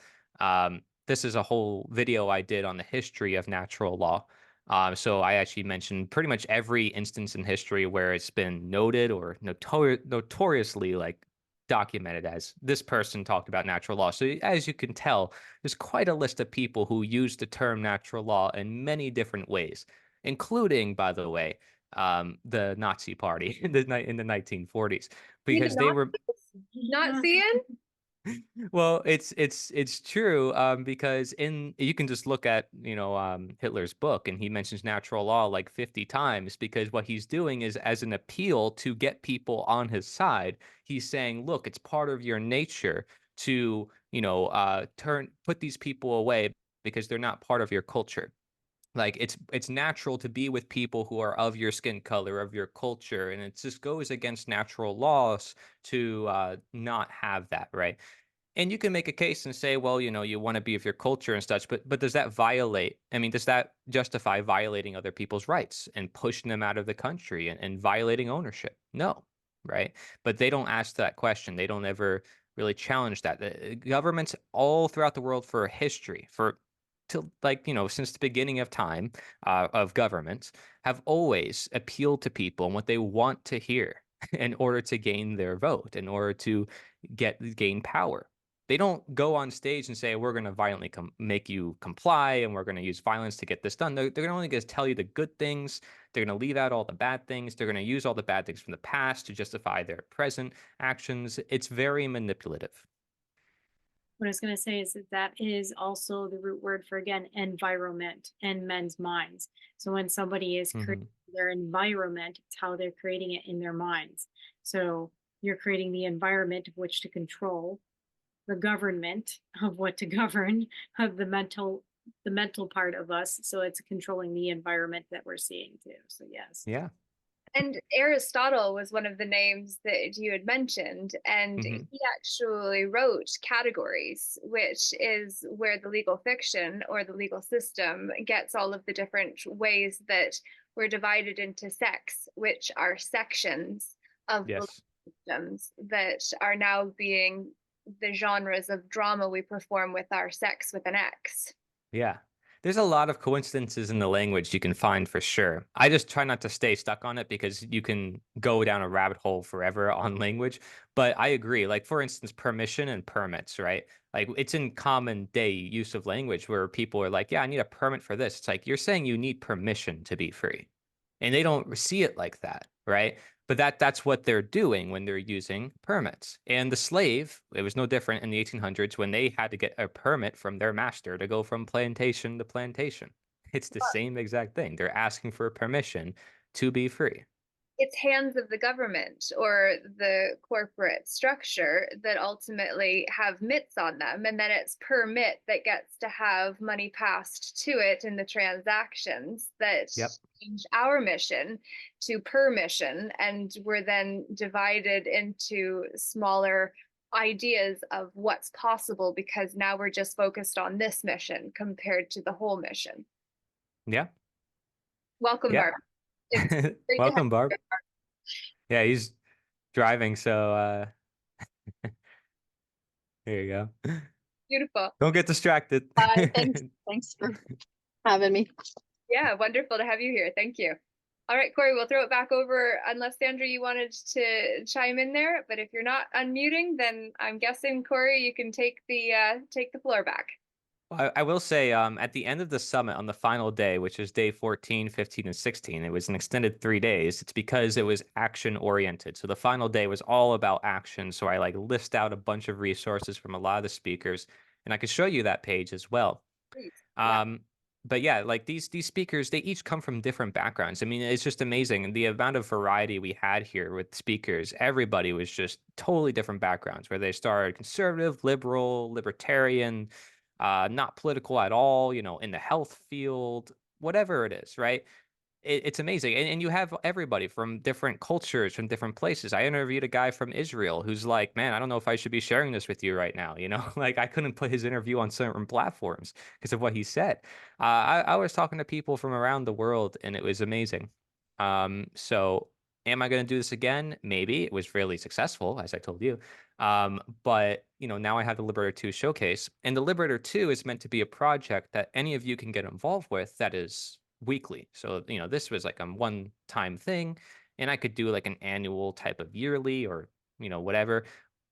This is a whole video I did on the history of natural law. So I actually mentioned pretty much every instance in history where it's been noted or notoriously like documented as this person talked about natural law. So as you can tell, there's quite a list of people who use the term natural law in many different ways. including, by the way, the Nazi Party in the 1940s, You the because they were not seeing? well, it's true, because in you can just look at, Hitler's book, and he mentions natural law like 50 times, because what he's doing is, as an appeal to get people on his side, he's saying, look, it's part of your nature to, put these people away because they're not part of your culture. Like, it's natural to be with people who are of your skin color, of your culture, and it just goes against natural laws to not have that, right? And you can make a case and say, well, you want to be of your culture and such, but does that violate? I mean, does that justify violating other people's rights and pushing them out of the country and violating ownership? No, right? But they don't ask that question. They don't ever really challenge that. The governments all throughout the world for history, for till like since the beginning of time, of governments, have always appealed to people and what they want to hear in order to gain their vote, in order to gain power. They don't go on stage and say, we're going to violently make you comply, and we're going to use violence to get this done. They're only going to tell you the good things. They're going to leave out all the bad things. They're going to use all the bad things from the past to justify their present actions. It's very manipulative. What I was going to say is that that is also the root word for, again, environment and men's minds. So when somebody is creating Hmm. their environment, it's how they're creating it in their minds. So you're creating the environment of which to control, the government of what to govern, of the mental part of us. So it's controlling the environment that we're seeing too. So yes. Yeah. And Aristotle was one of the names that you had mentioned, and Hmm. he actually wrote categories, which is where the legal fiction or the legal system gets all of the different ways that we're divided into sects, which are sections of belief Yes. systems that are now being the genres of drama we perform with our sex with an X. Yeah. There's a lot of coincidences in the language you can find for sure. I just try not to stay stuck on it because you can go down a rabbit hole forever on language. But I agree. Like, for instance, permission and permits, right? Like, it's in common day use of language where people are like, yeah, I need a permit for this. It's like, you're saying you need permission to be free. And they don't see it like that, right? But that's what they're doing when they're using permits. And the slave, it was no different in the 1800s when they had to get a permit from their master to go from plantation to plantation. It's the same exact thing. They're asking for permission to be free. It's hands of the government or the corporate structure that ultimately have mitts on them, and then it's per mitt that gets to have money passed to it in the transactions that Yep. change our mission to per mission, and we're then divided into smaller ideas of what's possible because now we're just focused on this mission compared to the whole mission. Yeah. Welcome, Yeah. Barb. It's great to have Welcome, Barb. you. Yeah, he's driving, so here you go. Beautiful. Don't get distracted. Thanks for having me. Yeah, wonderful to have you here. Thank you. All right, Cory, we'll throw it back over unless Sandra, you wanted to chime in there. But if you're not unmuting, then I'm guessing, Cory, you can take the floor back. Well, I will say, at the end of the summit on the final day, which is day 14, 15, and 16, it was an extended 3 days. It's because it was action oriented. So the final day was all about action. So I like list out a bunch of resources from a lot of the speakers, and I could show you that page as well. Please. Yeah. Um, but yeah, like these speakers, they each come from different backgrounds. I mean, it's just amazing. And the amount of variety we had here with speakers, everybody was just totally different backgrounds, where they started conservative, liberal, libertarian, not political at all, in the health field, whatever it is, right? It's amazing. And you have everybody from different cultures, from different places. I interviewed a guy from Israel who's like, man, I don't know if I should be sharing this with you right now. Like, I couldn't put his interview on certain platforms because of what he said. I was talking to people from around the world, and it was amazing. So am I going to do this again? Maybe. It was really successful, as I told you. But now I have the Liberator 2 showcase, and the Liberator 2 is meant to be a project that any of you can get involved with that is weekly. So, this was like a one-time thing, and I could do like an annual type of yearly or, whatever.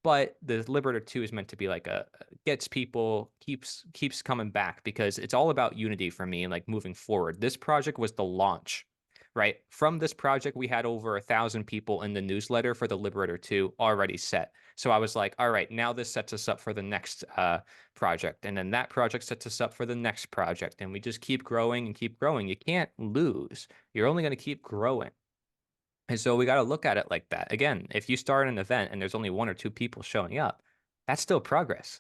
But the Liberator 2 is meant to be like a gets people, keeps coming back because it's all about unity for me and like moving forward. This project was the launch, right? From this project, we had over 1,000 people in the newsletter for the Liberator 2 already set. So I was like, all right, now this sets us up for the next project. And then that project sets us up for the next project. And we just keep growing and keep growing. You can't lose. You're only going to keep growing. And so we got to look at it like that. Again, if you start an event and there's only 1 or 2 people showing up, that's still progress.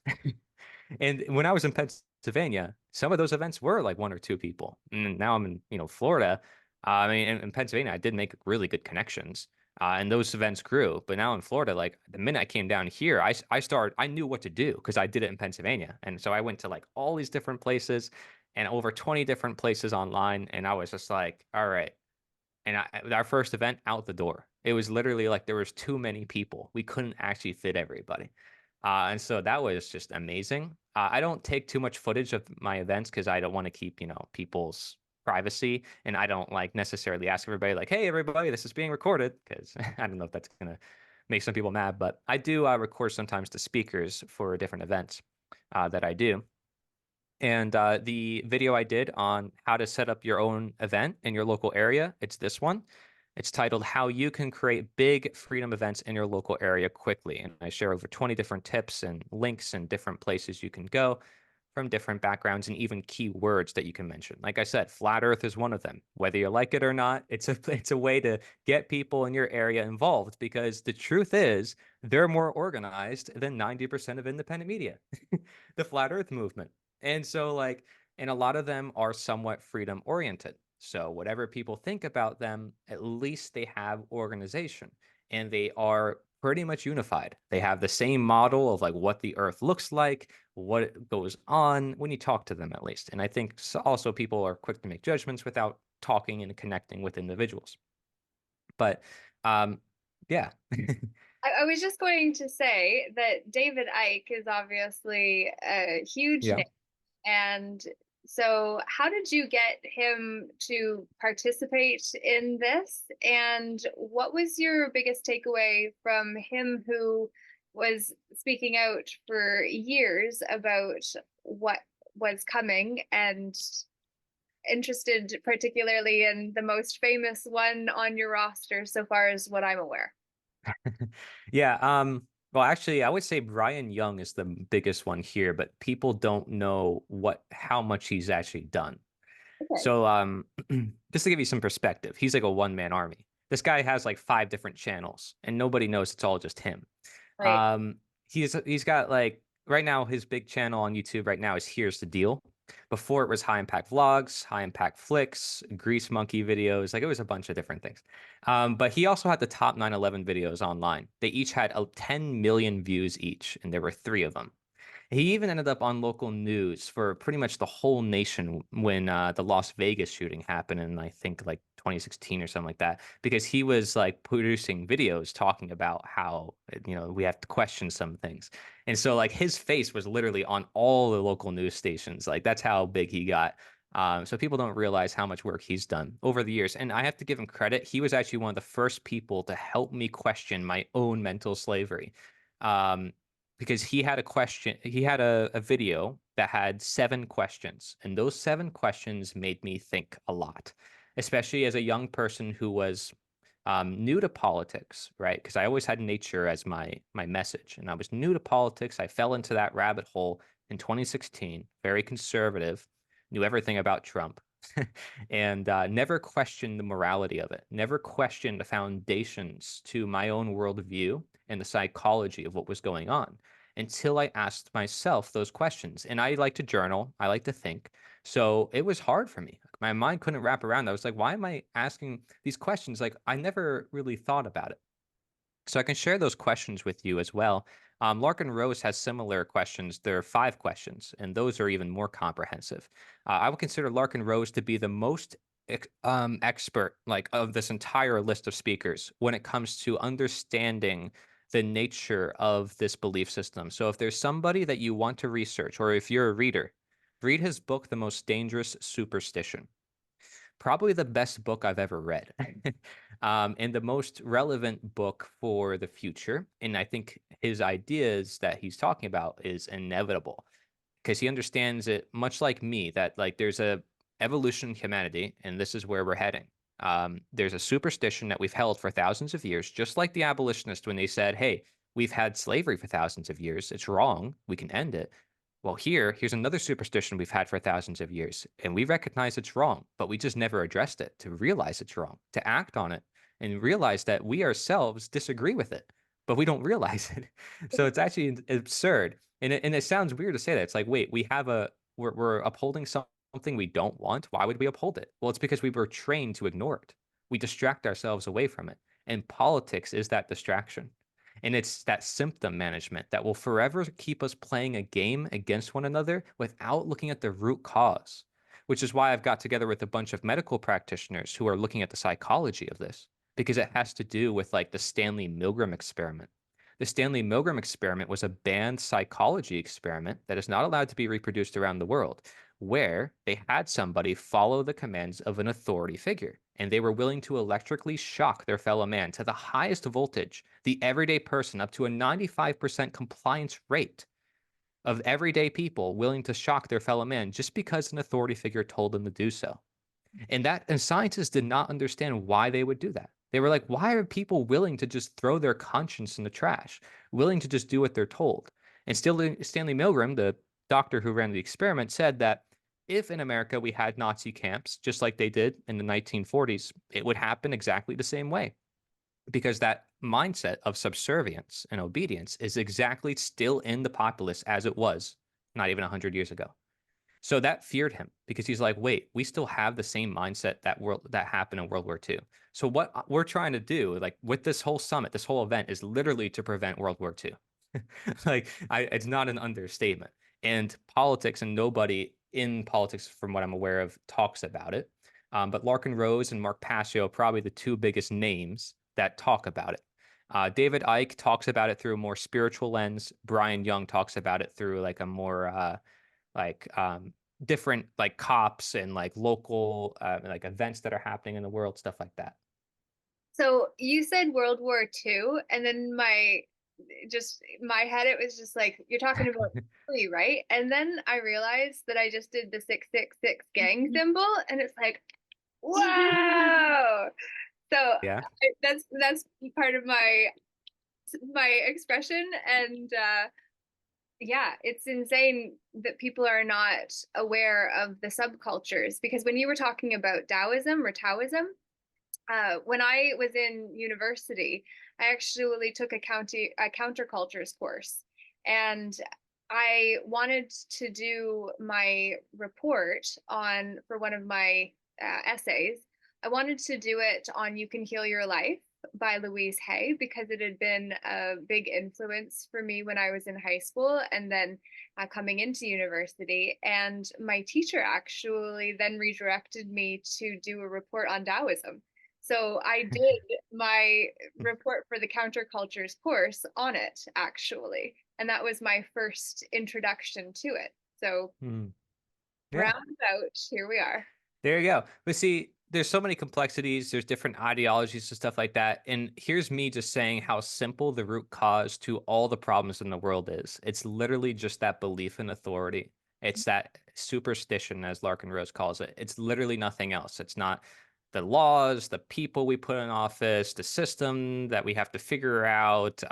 And when I was in Pennsylvania, some of those events were like 1 or 2 people. And now I'm in, Florida. I mean, in Pennsylvania, I did make really good connections, and those events grew. But now in Florida, like the minute I came down here, I knew what to do because I did it in Pennsylvania, and so I went to like all these different places and over 20 different places online, and I was just like, all right. And our first event out the door, it was literally like there was too many people. We couldn't actually fit everybody. And so that was just amazing. I don't take too much footage of my events because I don't want to keep, people's privacy. And I don't like necessarily ask everybody like, hey, everybody, this is being recorded because I don't know if that's going to make some people mad. But I do record sometimes the speakers for different events that I do. And the video I did on how to set up your own event in your local area, it's this one. It's titled How You Can Create Big Freedom Events in Your Local Area Quickly. And I share over 20 different tips and links and different places you can go from different backgrounds and even keywords that you can mention. Like I said, flat earth is one of them. Whether you like it or not, it's a way to get people in your area involved because the truth is they're more organized than 90% of independent media, the flat earth movement. And so like, and a lot of them are somewhat freedom oriented. So whatever people think about them, at least they have organization and they are pretty much unified. They have the same model of like what the earth looks like, what goes on when you talk to them at least. And I think also people are quick to make judgments without talking and connecting with individuals. But yeah. I was just going to say that David Icke is obviously a huge Yeah. name. And so, how did you get him to participate in this? And what was your biggest takeaway from him, who was speaking out for years about what was coming and interested particularly in the most famous one on your roster so far as what I'm aware? Yeah. Well, actually, I would say Brian Young is the biggest one here, but people don't know how much he's actually done. Okay. So, just to give you some perspective, he's like a one-man army. This guy has like 5 different channels, and nobody knows it's all just him. Right. He's got like right now his big channel on YouTube right now is Here's the Deal. Before it was High Impact Vlogs, High Impact Flicks, Grease Monkey videos, like it was a bunch of different things. But he also had the top 9/11 videos online. They each had 10 million views each, and there were 3 of them. He even ended up on local news for pretty much the whole nation when the Las Vegas shooting happened in, I think, like 2016 or something like that, because he was like producing videos talking about how, we have to question some things. And so like his face was literally on all the local news stations. Like that's how big he got. So people don't realize how much work he's done over the years. And I have to give him credit. He was actually one of the first people to help me question my own mental slavery. Um, because he had a video that had 7 questions, and those 7 questions made me think a lot, especially as a young person who was new to politics, right? Because I always had nature as my message, and I was new to politics. I fell into that rabbit hole in 2016, very conservative, knew everything about Trump, and never questioned the morality of it, never questioned the foundations to my own worldview and the psychology of what was going on until I asked myself those questions. And I like to journal, I like to think. So it was hard for me. My mind couldn't wrap around. I was like, why am I asking these questions? Like, I never really thought about it. So I can share those questions with you as well. Larkin Rose has similar questions. There are 5 questions, and those are even more comprehensive. I would consider Larkin Rose to be the most expert, like of this entire list of speakers, when it comes to understanding the nature of this belief system. So if there's somebody that you want to research, or if you're a reader, read his book, The Most Dangerous Superstition. Probably the best book I've ever read. And the most relevant book for the future, and I think his ideas that he's talking about is inevitable because he understands it much like me that like there's a evolution in humanity and this is where we're heading. There's a superstition that we've held for thousands of years, just like the abolitionists when they said, hey, we've had slavery for thousands of years, it's wrong, we can end it. Well, here's another superstition we've had for thousands of years, and we recognize it's wrong, but we just never addressed it to realize it's wrong, to act on it, and realize that we ourselves disagree with it, but we don't realize it. So it's actually absurd. And it sounds weird to say that. It's like, wait, we're upholding something we don't want. Why would we uphold it? Well, it's because we were trained to ignore it. We distract ourselves away from it. And politics is that distraction. And it's that symptom management that will forever keep us playing a game against one another without looking at the root cause, which is why I've got together with a bunch of medical practitioners who are looking at the psychology of this, because it has to do with like the Stanley Milgram experiment. The Stanley Milgram experiment was a banned psychology experiment that is not allowed to be reproduced around the world, where they had somebody follow the commands of an authority figure, and they were willing to electrically shock their fellow man to the highest voltage, the everyday person, up to a 95% compliance rate of everyday people willing to shock their fellow man just because an authority figure told them to do so. And scientists did not understand why they would do that. They were like, why are people willing to just throw their conscience in the trash, willing to just do what they're told? And still, Stanley Milgram, the doctor who ran the experiment, said that if in America we had Nazi camps, just like they did in the 1940s, it would happen exactly the same way. Because that mindset of subservience and obedience is exactly still in the populace as it was not even 100 years ago. So that feared him because he's like, wait, we still have the same mindset that happened in World War II. So what we're trying to do, like with this whole summit, this whole event, is literally to prevent World War II. It's not an understatement. And politics, and nobody in politics, from what I'm aware of, talks about it. But Larkin Rose and Mark Passio are probably the two biggest names that talk about it. David Icke talks about it through a more spiritual lens. Brian Young talks about it through like a more like different like cops and like local like events that are happening in the world, stuff like that. So you said World War II, and then my head, it was just like, you're talking about Italy, right? And then I realized that I just did the 666 gang symbol, and it's like, whoa. So Yeah. that's part of my expression, and yeah, it's insane that people are not aware of the subcultures, because when you were talking about Taoism or Taoism, when I was in university, I actually took a countercultures course, and I wanted to do my report on for one of my essays. I wanted to do it on "You Can Heal Your Life" by Louise Hay, because it had been a big influence for me when I was in high school and then coming into university. And my teacher actually then redirected me to do a report on Taoism. So I did my report for the countercultures course on it, actually. And that was my first introduction to it. So Yeah. roundabout, here we are. There you go. But see, there's so many complexities, there's different ideologies and stuff like that. And here's me just saying how simple the root cause to all the problems in the world is. It's literally just that belief in authority. It's that superstition, as Larkin Rose calls it. It's literally nothing else. It's not the laws, the people we put in office, the system that we have to figure out,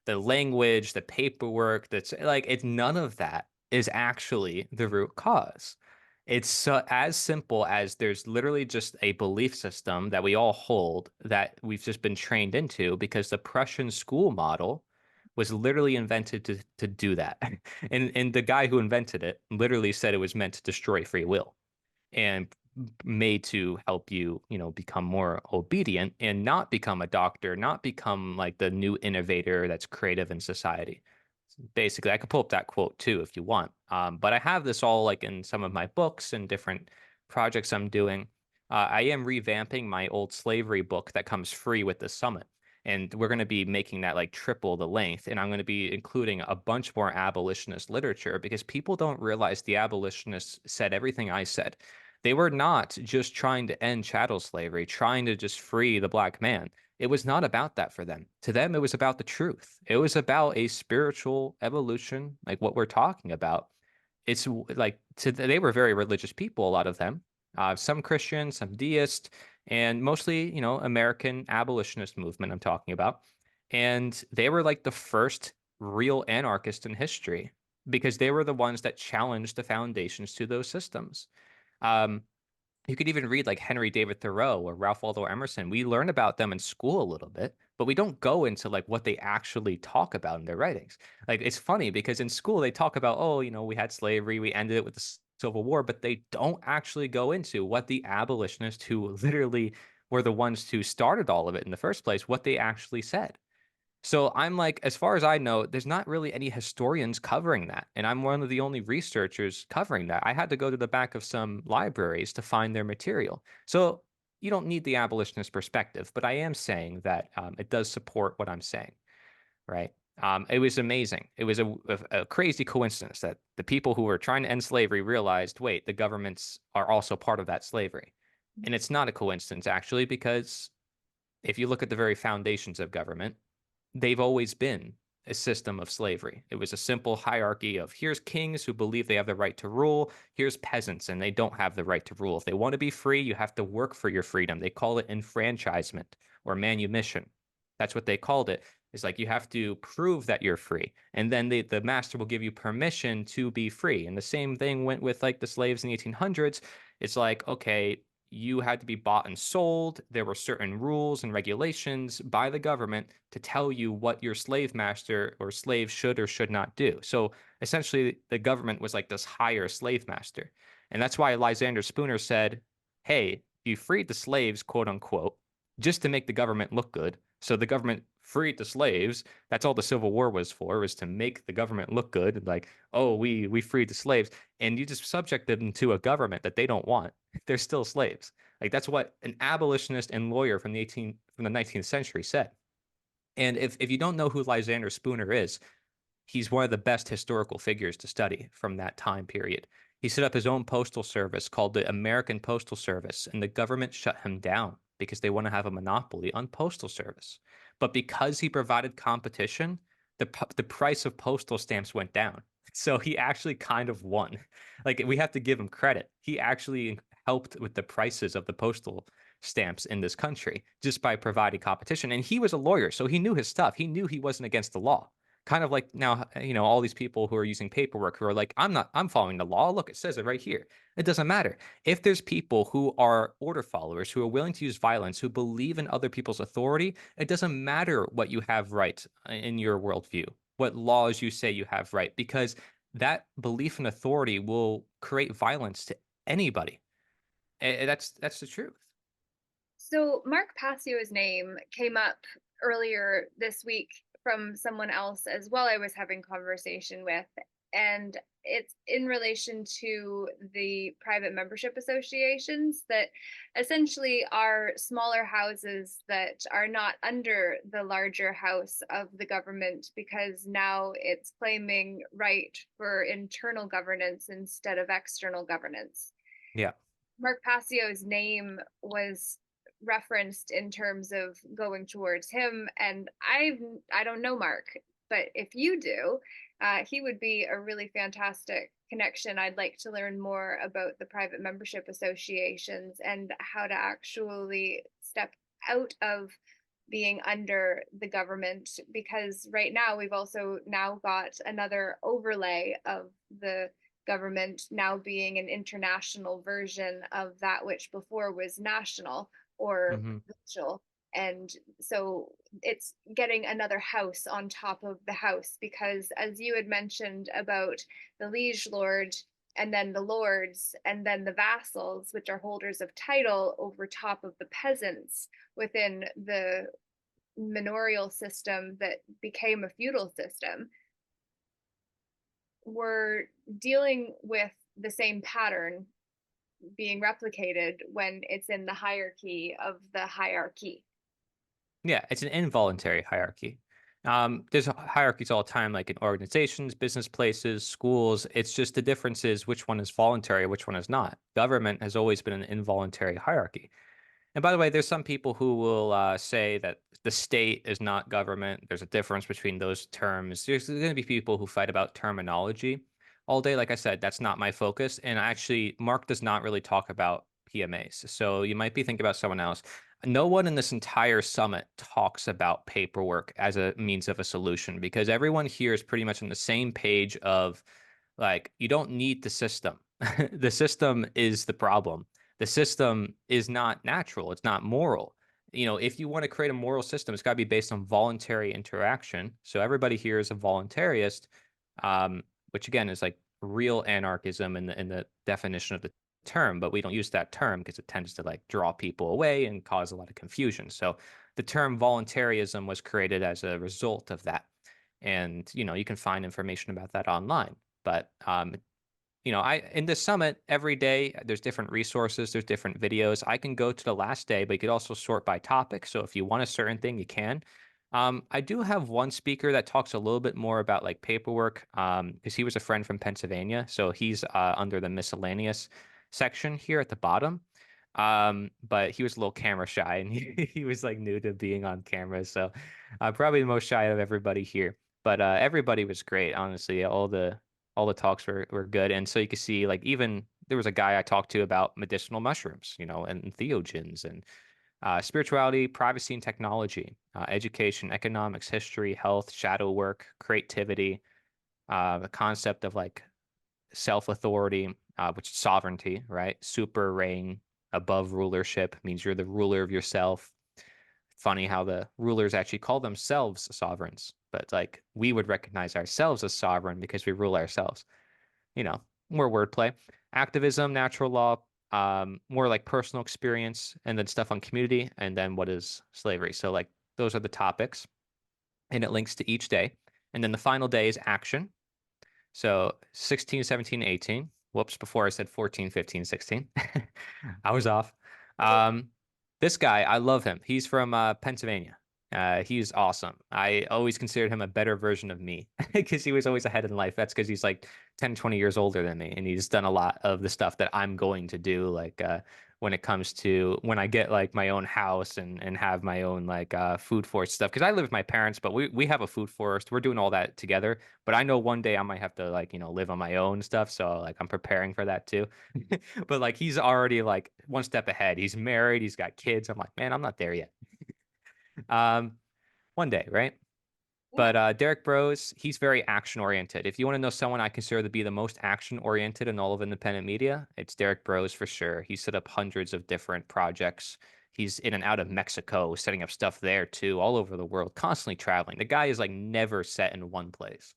the language, the paperwork. That's like, it's none of that is actually the root cause. It's as simple as there's literally just a belief system that we all hold that we've just been trained into because the Prussian school model was literally invented to do that. And the guy who invented it literally said it was meant to destroy free will and made to help you, become more obedient and not become a doctor, not become like the new innovator that's creative in society. Basically, I could pull up that quote too if you want. But I have this all like in some of my books and different projects I'm doing. I am revamping my old slavery book that comes free with the summit. And we're going to be making that like triple the length. And I'm going to be including a bunch more abolitionist literature because people don't realize the abolitionists said everything I said. They were not just trying to end chattel slavery, trying to just free the black man. It was not about that for them. To them, it was about the truth. It was about a spiritual evolution, like what we're talking about. Like they were very religious people, a lot of them. Some Christian, some deist, and mostly, American abolitionist movement I'm talking about. And they were like the first real anarchist in history because they were the ones that challenged the foundations to those systems. Um, you could even read like Henry David Thoreau or Ralph Waldo Emerson. We learn about them in school a little bit, but we don't go into like what they actually talk about in their writings. Like it's funny because in school they talk about, oh, we had slavery, we ended it with the Civil War, but they don't actually go into what the abolitionists who literally were the ones who started all of it in the first place, what they actually said. So I'm like, as far as I know, there's not really any historians covering that. And I'm one of the only researchers covering that. I had to go to the back of some libraries to find their material. So you don't need the abolitionist perspective, but I am saying that it does support what I'm saying, right? It was amazing. It was a crazy coincidence that the people who were trying to end slavery realized, wait, the governments are also part of that slavery. And it's not a coincidence, actually, because if you look at the very foundations of government, they've always been a system of slavery. It was a simple hierarchy of here's kings who believe they have the right to rule, here's peasants and they don't have the right to rule. If they want to be free, you have to work for your freedom. They call it enfranchisement or manumission. That's what they called it. It's like you have to prove that you're free. And then the master will give you permission to be free. And the same thing went with like the slaves in the 1800s. It's like, okay, you had to be bought and sold. There were certain rules and regulations by the government to tell you what your slave master or slave should or should not do. So essentially, the government was like this higher slave master. And that's why Lysander Spooner said, hey, you freed the slaves, quote unquote, just to make the government look good. So the government freed the slaves. That's all the Civil War was for, was to make the government look good. Like, oh, we freed the slaves. And you just subject them to a government that they don't want. They're still slaves. Like that's what an abolitionist and lawyer from the 19th century said. And if you don't know who Lysander Spooner is, he's one of the best historical figures to study from that time period. He set up his own postal service called the American Postal Service, and the government shut him down because they want to have a monopoly on postal service. But because he provided competition, the price of postal stamps went down. So he actually kind of won. Like we have to give him credit. He actually helped with the prices of the postal stamps in this country just by providing competition. And he was a lawyer, so he knew his stuff. He knew he wasn't against the law. Kind of like now, all these people who are using paperwork who are like, I'm following the law. Look, it says it right here. It doesn't matter. If there's people who are order followers, who are willing to use violence, who believe in other people's authority, it doesn't matter what you have right in your worldview, what laws you say you have right, because that belief in authority will create violence to anybody. And that's the truth. So Mark Passio's name came up earlier this week from someone else as well I was having conversation with, and it's in relation to the private membership associations that essentially are smaller houses that are not under the larger house of the government because now it's claiming right for internal governance instead of external governance. Yeah. Mark Passio's name was referenced in terms of going towards him, and I don't know Mark, but if you do, he would be a really fantastic connection. I'd like to learn more about the private membership associations and how to actually step out of being under the government, because right now we've also now got another overlay of the government now being an international version of that which before was national or Hmm. provincial. And so it's getting another house on top of the house, because as you had mentioned about the liege lord and then the lords and then the vassals, which are holders of title over top of the peasants within the manorial system that became a feudal system, we're dealing with the same pattern being replicated when it's in the hierarchy of the hierarchy. Yeah, it's an involuntary hierarchy. There's hierarchies all the time, like in organizations, business places, schools. It's just the difference is which one is voluntary, which one is not. Government has always been an involuntary hierarchy. And by the way, there's some people who will say that the state is not government. There's a difference between those terms. There's going to be people who fight about terminology all day. Like I said, that's not my focus. And actually, Mark does not really talk about PMAs. So you might be thinking about someone else. No one in this entire summit talks about paperwork as a means of a solution because everyone here is pretty much on the same page of like, you don't need the system. The system is the problem. The system is not natural. It's not moral. If you want to create a moral system, it's got to be based on voluntary interaction. So everybody here is a voluntarist, which again is like real anarchism in the definition of the term, but we don't use that term because it tends to like draw people away and cause a lot of confusion. So the term voluntarism was created as a result of that. And you can find information about that online. But I in the summit every day there's different resources, there's different videos. I can go to the last day, but you could also sort by topic. So if you want a certain thing, you can. I do have one speaker that talks a little bit more about like paperwork, because he was a friend from Pennsylvania, so he's under the miscellaneous section here at the bottom. But he was a little camera shy, and he was like new to being on camera, so probably the most shy of everybody here. But everybody was great, honestly. All the talks were good. And so you can see like even there was a guy I talked to about medicinal mushrooms, and theogens and spirituality, privacy and technology, education, economics, history, health, shadow work, creativity, the concept of like self-authority, which is sovereignty, right? Super reign, above rulership means you're the ruler of yourself. Funny how the rulers actually call themselves sovereigns, but like we would recognize ourselves as sovereign because we rule ourselves. you know, More wordplay. Activism, natural law, more like personal experience, and then stuff on community, and then what is slavery. So like those are the topics, and it links to each day. And then the final day is action. So 16, 17, 18. Whoops, before I said 14, 15, 16. I was off. Um, this guy, I love him. He's from Pennsylvania. He's awesome. I always considered him a better version of me because he was always ahead in life. That's because he's like 10, 20 years older than me. And he's done a lot of the stuff that I'm going to do. Like when it comes to when I get like my own house and have my own like food forest stuff. Because I live with my parents, but we have a food forest. We're doing all that together. But I know one day I might have to like, live on my own stuff. So like I'm preparing for that too. But like he's already like one step ahead. He's married, he's got kids. I'm like, man, I'm not there yet. Um, One day, right? Yeah. But Derek Bros, he's very action oriented. If you want to know someone I consider to be the most action oriented in all of independent media, it's Derek Bros for sure. He set up hundreds of different projects. He's in and out of Mexico, setting up stuff there too, all over the world, constantly traveling. The guy is like never set in one place.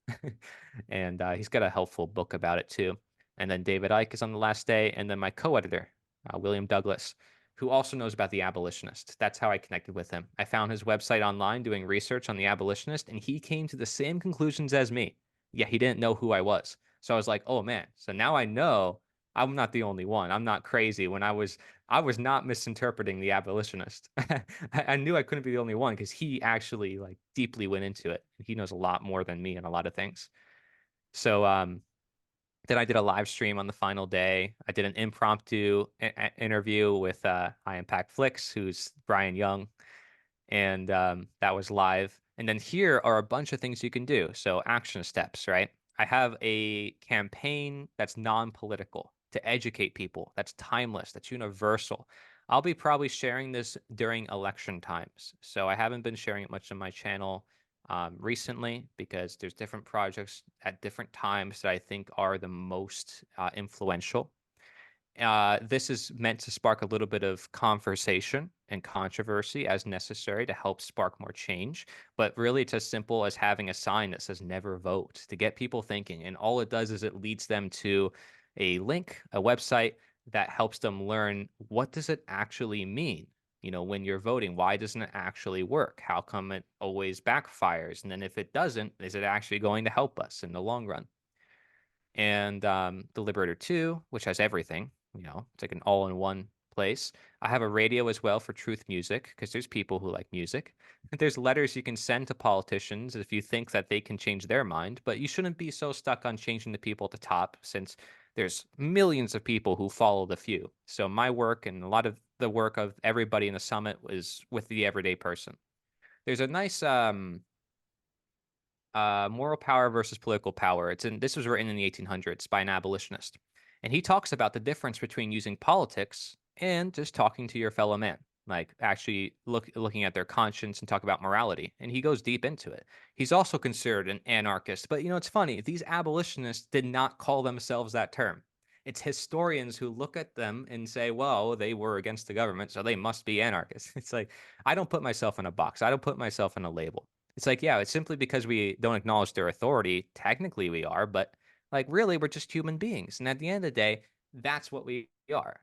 And he's got a helpful book about it too. And then David Icke is on the last day. And then my co editor, William Douglas, who also knows about the abolitionist. That's how I connected with him. I found his website online doing research on the abolitionist, and he came to the same conclusions as me. Yeah, he didn't know who I was. So I was like, oh man. So now I know I'm not the only one. I'm not crazy. I was not misinterpreting the abolitionist. I knew I couldn't be the only one because he actually like deeply went into it. He knows a lot more than me in a lot of things. So then I did a live stream on the final day. I did an impromptu interview with High Impact Flicks, who's Brian Young, and that was live. And then here are a bunch of things you can do. So action steps, right? I have a campaign that's non-political to educate people. That's timeless. That's universal. I'll be probably sharing this during election times. So I haven't been sharing it much on my channel recently because there's different projects at different times that I think are the most influential. This is meant to spark a little bit of conversation and controversy as necessary to help spark more change. But really, it's as simple as having a sign that says never vote to get people thinking. And all it does is it leads them to a link, a website that helps them learn what does it actually mean? When you're voting, why doesn't it actually work? How come it always backfires? And then if it doesn't, is it actually going to help us in the long run? And the Liberator 2, which has everything, it's like an all-in-one place. I have a radio as well for truth music because there's people who like music. There's letters you can send to politicians if you think that they can change their mind, but you shouldn't be so stuck on changing the people at the top since there's millions of people who follow the few. So my work and a lot of the work of everybody in the summit is with the everyday person. There's a nice Moral Power versus Political Power. This was written in the 1800s by an abolitionist. And he talks about the difference between using politics and just talking to your fellow man, like actually looking at their conscience and talk about morality. And he goes deep into it. He's also considered an anarchist. But it's funny, these abolitionists did not call themselves that term. It's historians who look at them and say, well, they were against the government, so they must be anarchists. It's like, I don't put myself in a box. I don't put myself in a label. It's like, yeah, it's simply because we don't acknowledge their authority. Technically, we are, but like, really, we're just human beings. And at the end of the day, that's what we are,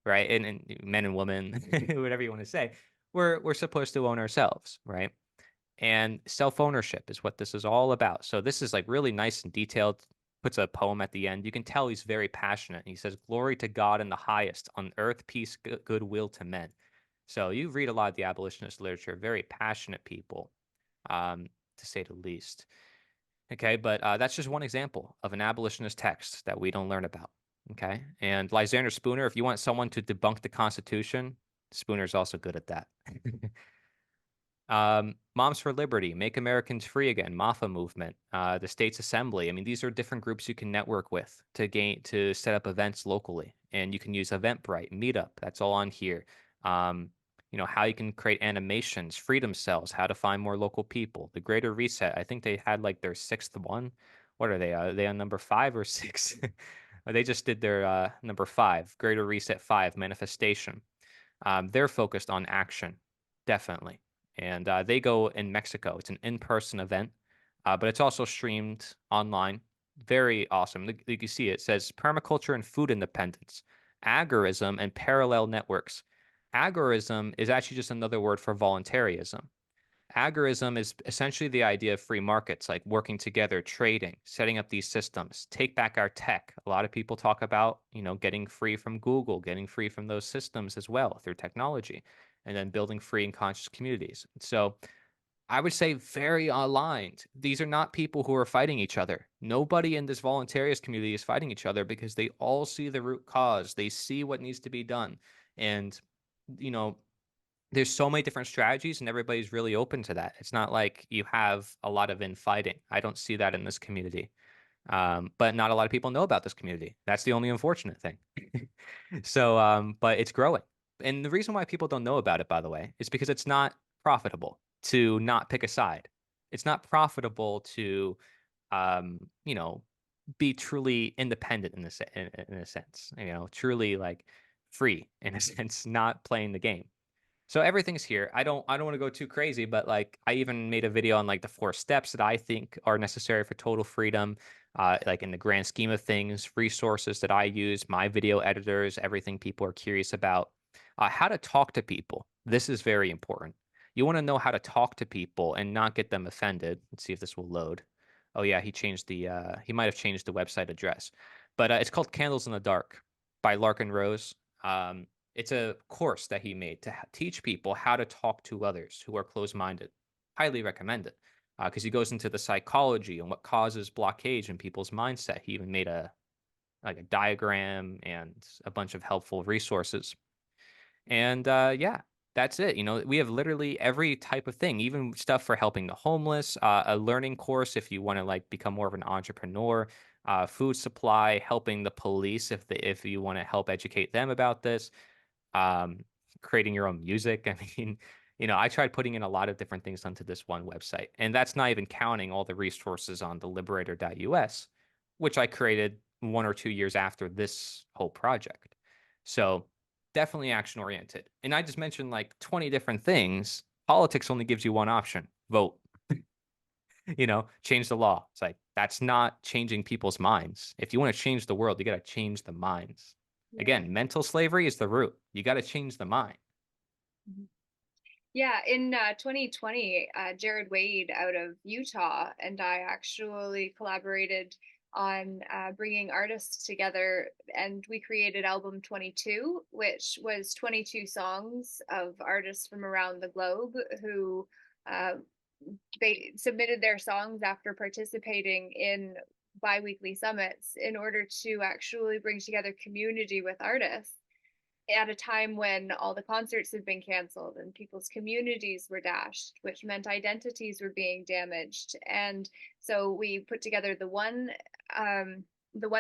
right? And men and women, whatever you want to say, we're supposed to own ourselves, right? And self ownership is what this is all about. So this is like really nice and detailed. Puts a poem at the end. You can tell he's very passionate. He says, "Glory to God in the highest, on earth peace, goodwill to men." So you read a lot of the abolitionist literature. Very passionate people, to say the least. Okay, but that's just one example of an abolitionist text that we don't learn about. Okay, and Lysander Spooner, if you want someone to debunk the Constitution, Spooner's also good at that. Moms for Liberty, Make Americans Free Again, MAFA movement, the States Assembly. I mean, these are different groups you can network with to set up events locally, and you can use Eventbrite, Meetup. That's all on here. Um, how you can create animations, Freedom Cells, how to find more local people, the Greater Reset. I think they had like their sixth one. What are they? Are they on number 5 or 6? Or they just did their number 5, Greater Reset 5 manifestation. They're focused on action, definitely. And they go in Mexico. It's an in-person event, but it's also streamed online. Very awesome. You can see it says permaculture and food independence, agorism and parallel networks. Agorism is actually just another word for voluntarism. Agorism is essentially the idea of free markets, like working together, trading, setting up these systems, take back our tech. A lot of people talk about, getting free from Google, getting free from those systems as well through technology, and then building free and conscious communities. So I would say very aligned. These are not people who are fighting each other. Nobody in this voluntarist community is fighting each other because they all see the root cause. They see what needs to be done. And, you know, there's so many different strategies and everybody's really open to that. It's not like you have a lot of infighting. I don't see that in this community. But not a lot of people know about this community. That's the only unfortunate thing. So, but it's growing. And the reason why people don't know about it, by the way, is because it's not profitable to not pick a side. It's not profitable to, um, you know, be truly independent in a sense, truly like free in a sense, not playing the game. So everything's here. I don't want to go too crazy, but like I even made a video on like the 4 steps that I think are necessary for total freedom, like in the grand scheme of things, resources that I use, my video editors, everything people are curious about, how to talk to people. This is very important. You want to know how to talk to people and not get them offended. Let's see if this will load. Oh yeah, he might have changed the website address, but it's called Candles in the Dark by Larkin Rose. It's a course that he made to teach people how to talk to others who are closed-minded. Highly recommend it because he goes into the psychology and what causes blockage in people's mindset. He even made a diagram and a bunch of helpful resources. And yeah, that's it. We have literally every type of thing, even stuff for helping the homeless, a learning course if you want to like become more of an entrepreneur, food supply, helping the police if you want to help educate them about this, um, creating your own music. I mean, I tried putting in a lot of different things onto this one website, and that's not even counting all the resources on the liberator.us, which I created 1 or 2 years after this whole project. So definitely action oriented. And I just mentioned like 20 different things. Politics only gives you one option: vote. Change the law. It's like that's not changing people's minds. If you want to change the world, you got to change the minds. Yeah. Again, mental slavery is the root. You got to change the mind. Yeah, in 2020, Jared Wade out of Utah and I actually collaborated on bringing artists together, and we created album 22, which was 22 songs of artists from around the globe who they submitted their songs after participating in biweekly summits in order to actually bring together community with artists at a time when all the concerts had been canceled and people's communities were dashed, which meant identities were being damaged. And so we put together the one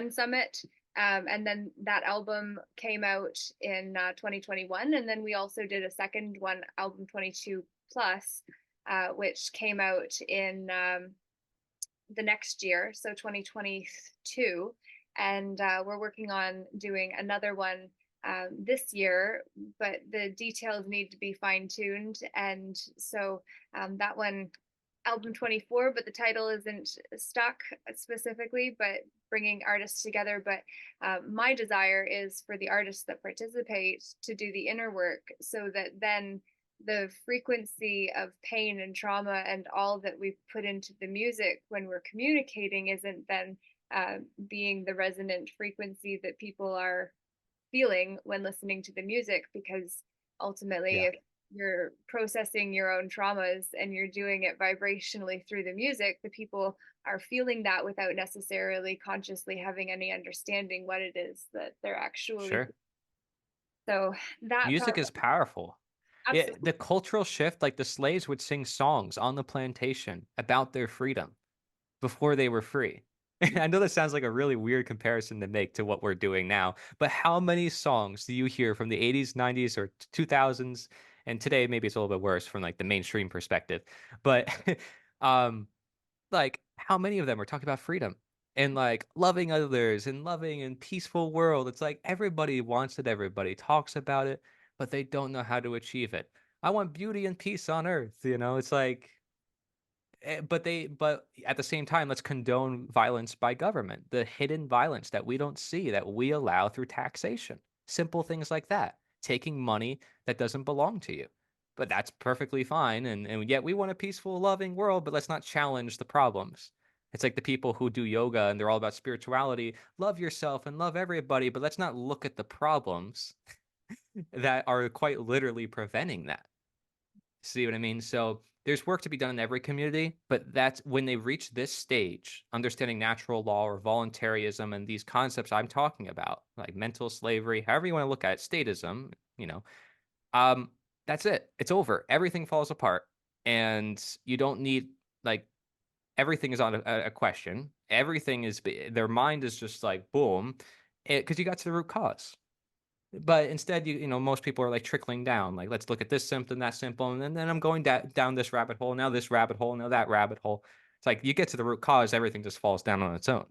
summit, and then that album came out in 2021, and then we also did a second one, album 22 plus, which came out in the next year, so 2022. And we're working on doing another one this year, but the details need to be fine tuned. And so that one, album 24, but the title isn't stuck specifically, but bringing artists together. But my desire is for the artists that participate to do the inner work so that then the frequency of pain and trauma and all that we've put into the music when we're communicating isn't then being the resonant frequency that people are feeling when listening to the music, because ultimately Yeah, if you're processing your own traumas and you're doing it vibrationally through the music, the people are feeling that without necessarily consciously having any understanding what it is that they're actually. sure. So that Music part, is powerful. Yeah, absolutely. the cultural shift, like the slaves would sing songs on the plantation about their freedom before they were free. I know that sounds like a really weird comparison to make to what we're doing now, but how many songs do you hear from the 80s, 90s, or 2000s? And today, maybe it's a little bit worse from like the mainstream perspective, but um, like how many of them are talking about freedom and like loving others and loving and peaceful world? It's like everybody wants it, everybody talks about it, but they don't know how to achieve it. I want beauty and peace on earth, it's like but at the same time, let's condone violence by government, the hidden violence that we don't see, that we allow through taxation. Simple things like that, taking money that doesn't belong to you. But that's perfectly fine. And yet we want a peaceful, loving world, but let's not challenge the problems. It's like the people who do yoga and they're all about spirituality. Love yourself and love everybody, but let's not look at the problems that are quite literally preventing that. See what I mean? So there's work to be done in every community, but that's when they reach this stage, understanding natural law or voluntarism and these concepts I'm talking about, like mental slavery, however you want to look at it, statism, um, that's it. It's over. Everything falls apart. And you don't need like everything is on a question. Everything is their mind is just like boom, because you got to the root cause. But instead, most people are like trickling down. Like, let's look at this symptom, that symptom, and then I'm going down this rabbit hole. Now this rabbit hole, now that rabbit hole. It's like you get to the root cause, everything just falls down on its own.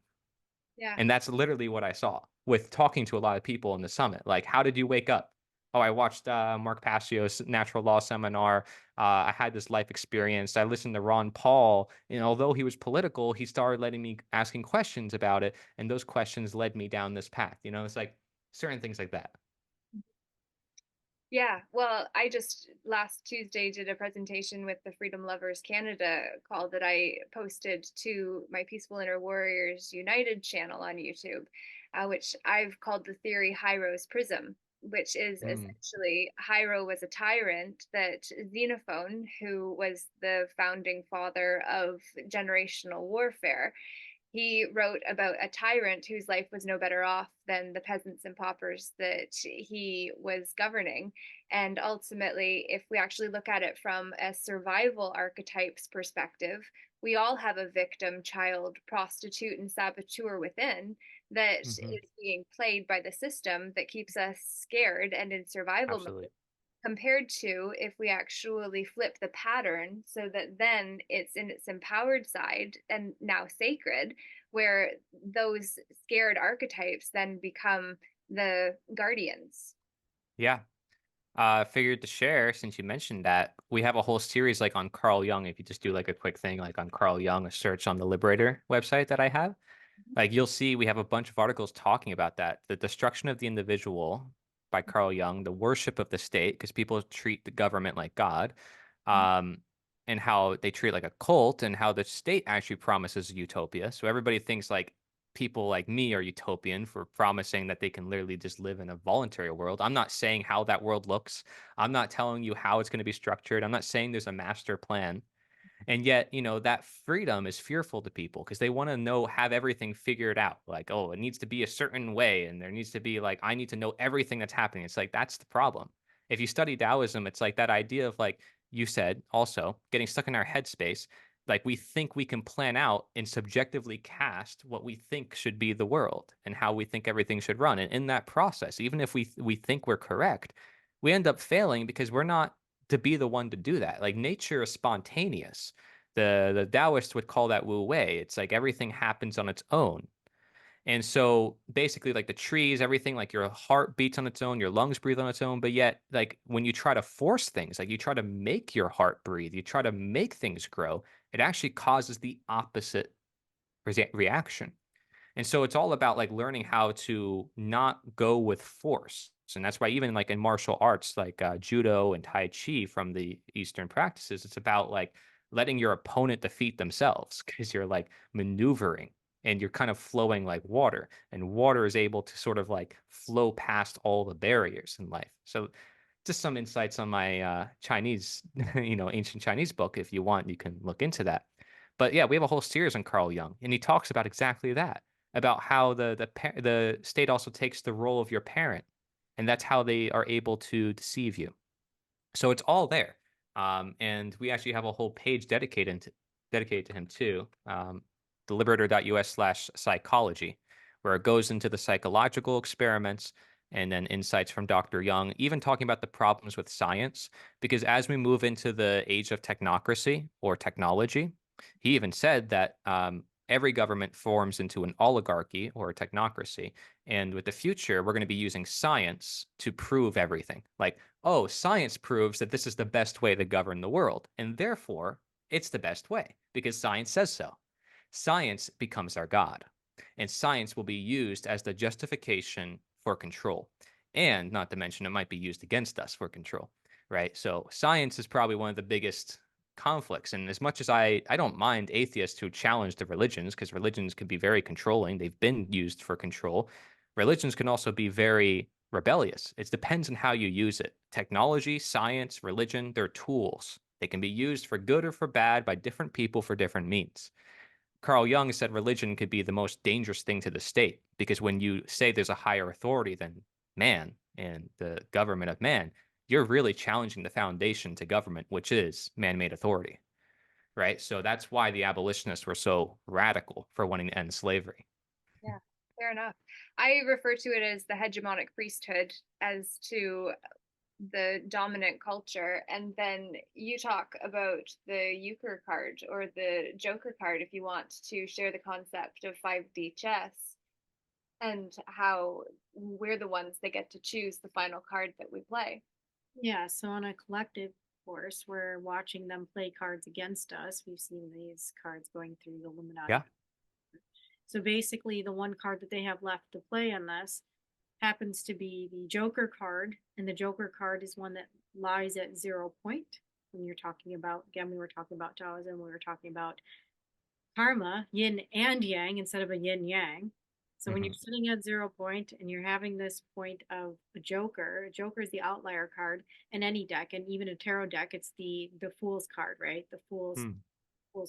Yeah. And that's literally what I saw with talking to a lot of people in the summit. Like, how did you wake up? Oh, I watched Mark Passio's natural law seminar. I had this life experience. I listened to Ron Paul. And although he was political, he started letting me asking questions about it, and those questions led me down this path. It's like certain things like that. Yeah, well, I just last Tuesday did a presentation with the Freedom Lovers Canada call that I posted to my Peaceful Inner Warriors United channel on YouTube, which I've called the theory Hyro's Prism, which is Mm, essentially Hyro was a tyrant that Xenophon, who was the founding father of generational warfare, he wrote about a tyrant whose life was no better off than the peasants and paupers that he was governing. And ultimately, if we actually look at it from a survival archetypes perspective, we all have a victim, child, prostitute, and saboteur within that is hmm being played by the system that keeps us scared and in survival mode, Absolutely. compared to if we actually flip the pattern so that then it's in its empowered side and now sacred, where those scared archetypes then become the guardians. Yeah. Figured to share since you mentioned that we have a whole series like on Carl Jung. If you just do like a quick thing like on Carl Jung, a search on the Liberator website that I have, like you'll see we have a bunch of articles talking about that. The destruction of the individual by Carl Jung, the worship of the state, because people treat the government like God, um, and how they treat it like a cult, and how the state actually promises a utopia. So everybody thinks like people like me are utopian for promising that they can literally just live in a voluntary world. I'm not saying how that world looks. I'm not telling you how it's going to be structured. I'm not saying there's a master plan. And yet, that freedom is fearful to people because they want to have everything figured out. Like, oh, it needs to be a certain way. And there needs to be like, I need to know everything that's happening. It's like, that's the problem. If you study Taoism, it's like that idea of like you said, also getting stuck in our headspace. Like we think we can plan out and subjectively cast what we think should be the world and how we think everything should run. And in that process, even if we think we're correct, we end up failing because we're not to be the one to do that. Like nature is spontaneous. The Taoists would call that Wu Wei. It's like everything happens on its own. And so basically like the trees, everything, like your heart beats on its own, your lungs breathe on its own. But yet, like when you try to force things, like you try to make your heart breathe, you try to make things grow, it actually causes the opposite reaction. And so it's all about like learning how to not go with force. And that's why even like in martial arts, like judo and tai chi from the Eastern practices, it's about like letting your opponent defeat themselves because you're like maneuvering and you're kind of flowing like water. And water is able to sort of like flow past all the barriers in life. So just some insights on my Chinese, ancient Chinese book. If you want, you can look into that. But yeah, we have a whole series on Carl Jung, and he talks about exactly that, about how the state also takes the role of your parent, and that's how they are able to deceive you. So it's all there, and we actually have a whole page dedicated to him too, deliberator.us/psychology, where it goes into the psychological experiments and then insights from Dr. Jung, even talking about the problems with science, because as we move into the age of technocracy or technology, he even said that every government forms into an oligarchy or a technocracy. And with the future, we're going to be using science to prove everything. Like, oh, science proves that this is the best way to govern the world. And therefore, it's the best way because science says so. Science becomes our God. And science will be used as the justification for control. And not to mention, it might be used against us for control, right? So science is probably one of the biggest conflicts. And as much as I don't mind atheists who challenge the religions, because religions can be very controlling, they've been used for control. Religions can also be very rebellious. It depends on how you use it. Technology, science, religion, they're tools. They can be used for good or for bad by different people for different means. Carl Jung said religion could be the most dangerous thing to the state because when you say there's a higher authority than man and the government of man, you're really challenging the foundation to government, which is man-made authority, right? So that's why the abolitionists were so radical for wanting to end slavery. Yeah, fair enough. I refer to it as the hegemonic priesthood as to the dominant culture. And then you talk about the euchre card or the joker card if you want to share the concept of 5D chess and how we're the ones that get to choose the final card that we play. Yeah, so on a collective course, we're watching them play cards against us. We've seen these cards going through the Illuminati. Yeah. So basically, the one card that they have left to play on this happens to be the Joker card, and the Joker card is one that lies at 0 point. When you're talking about, again, we were talking about Taoism, we were talking about karma, yin and yang instead of a yin yang. So when you're sitting at 0 point and you're having this point of a Joker is the outlier card in any deck, and even a tarot deck, it's the Fool's card, right? The Fool's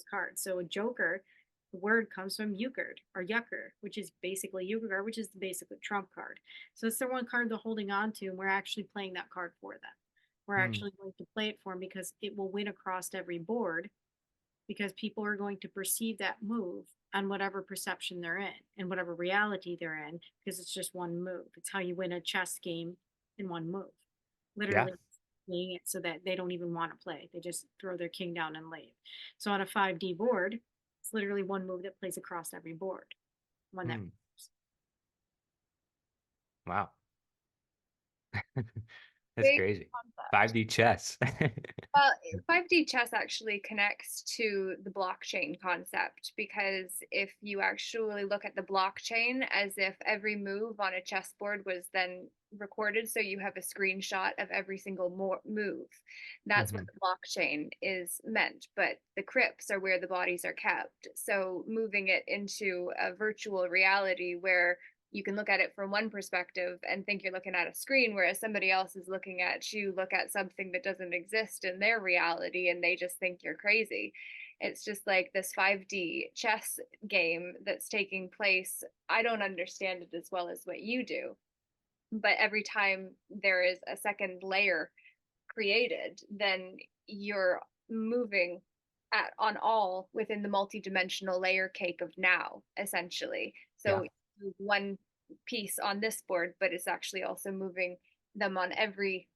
card. So a Joker, the word comes from euchred or yucker, which is basically euchre card, which is the basic trump card. So it's the one card they're holding on to, and we're actually playing that card for them. We're actually going to play it for them because it will win across every board because people are going to perceive that move on whatever perception they're in and whatever reality they're in because it's just one move. It's how you win a chess game in one move. Yeah. Literally playing it so that they don't even want to play. They just throw their king down and leave. So on a 5D board, it's literally one move that plays across every board. One that Wow. That's big crazy. concept. 5D chess. Well, 5D chess actually connects to the blockchain concept, because if you actually look at the blockchain as if every move on a chessboard was then recorded, so you have a screenshot of every single move, that's what Mhm. the blockchain is meant. But the crypts are where the bodies are kept. So moving it into a virtual reality where you can look at it from one perspective and think you're looking at a screen, whereas somebody else is looking at you look at something that doesn't exist in their reality and they just think you're crazy. It's just like this 5D chess game that's taking place. I don't understand it as well as what you do, but every time there is a second layer created, then you're moving on all within the multi-dimensional layer cake of now, essentially. Yeah. So one piece on this board, but it's actually also moving them on every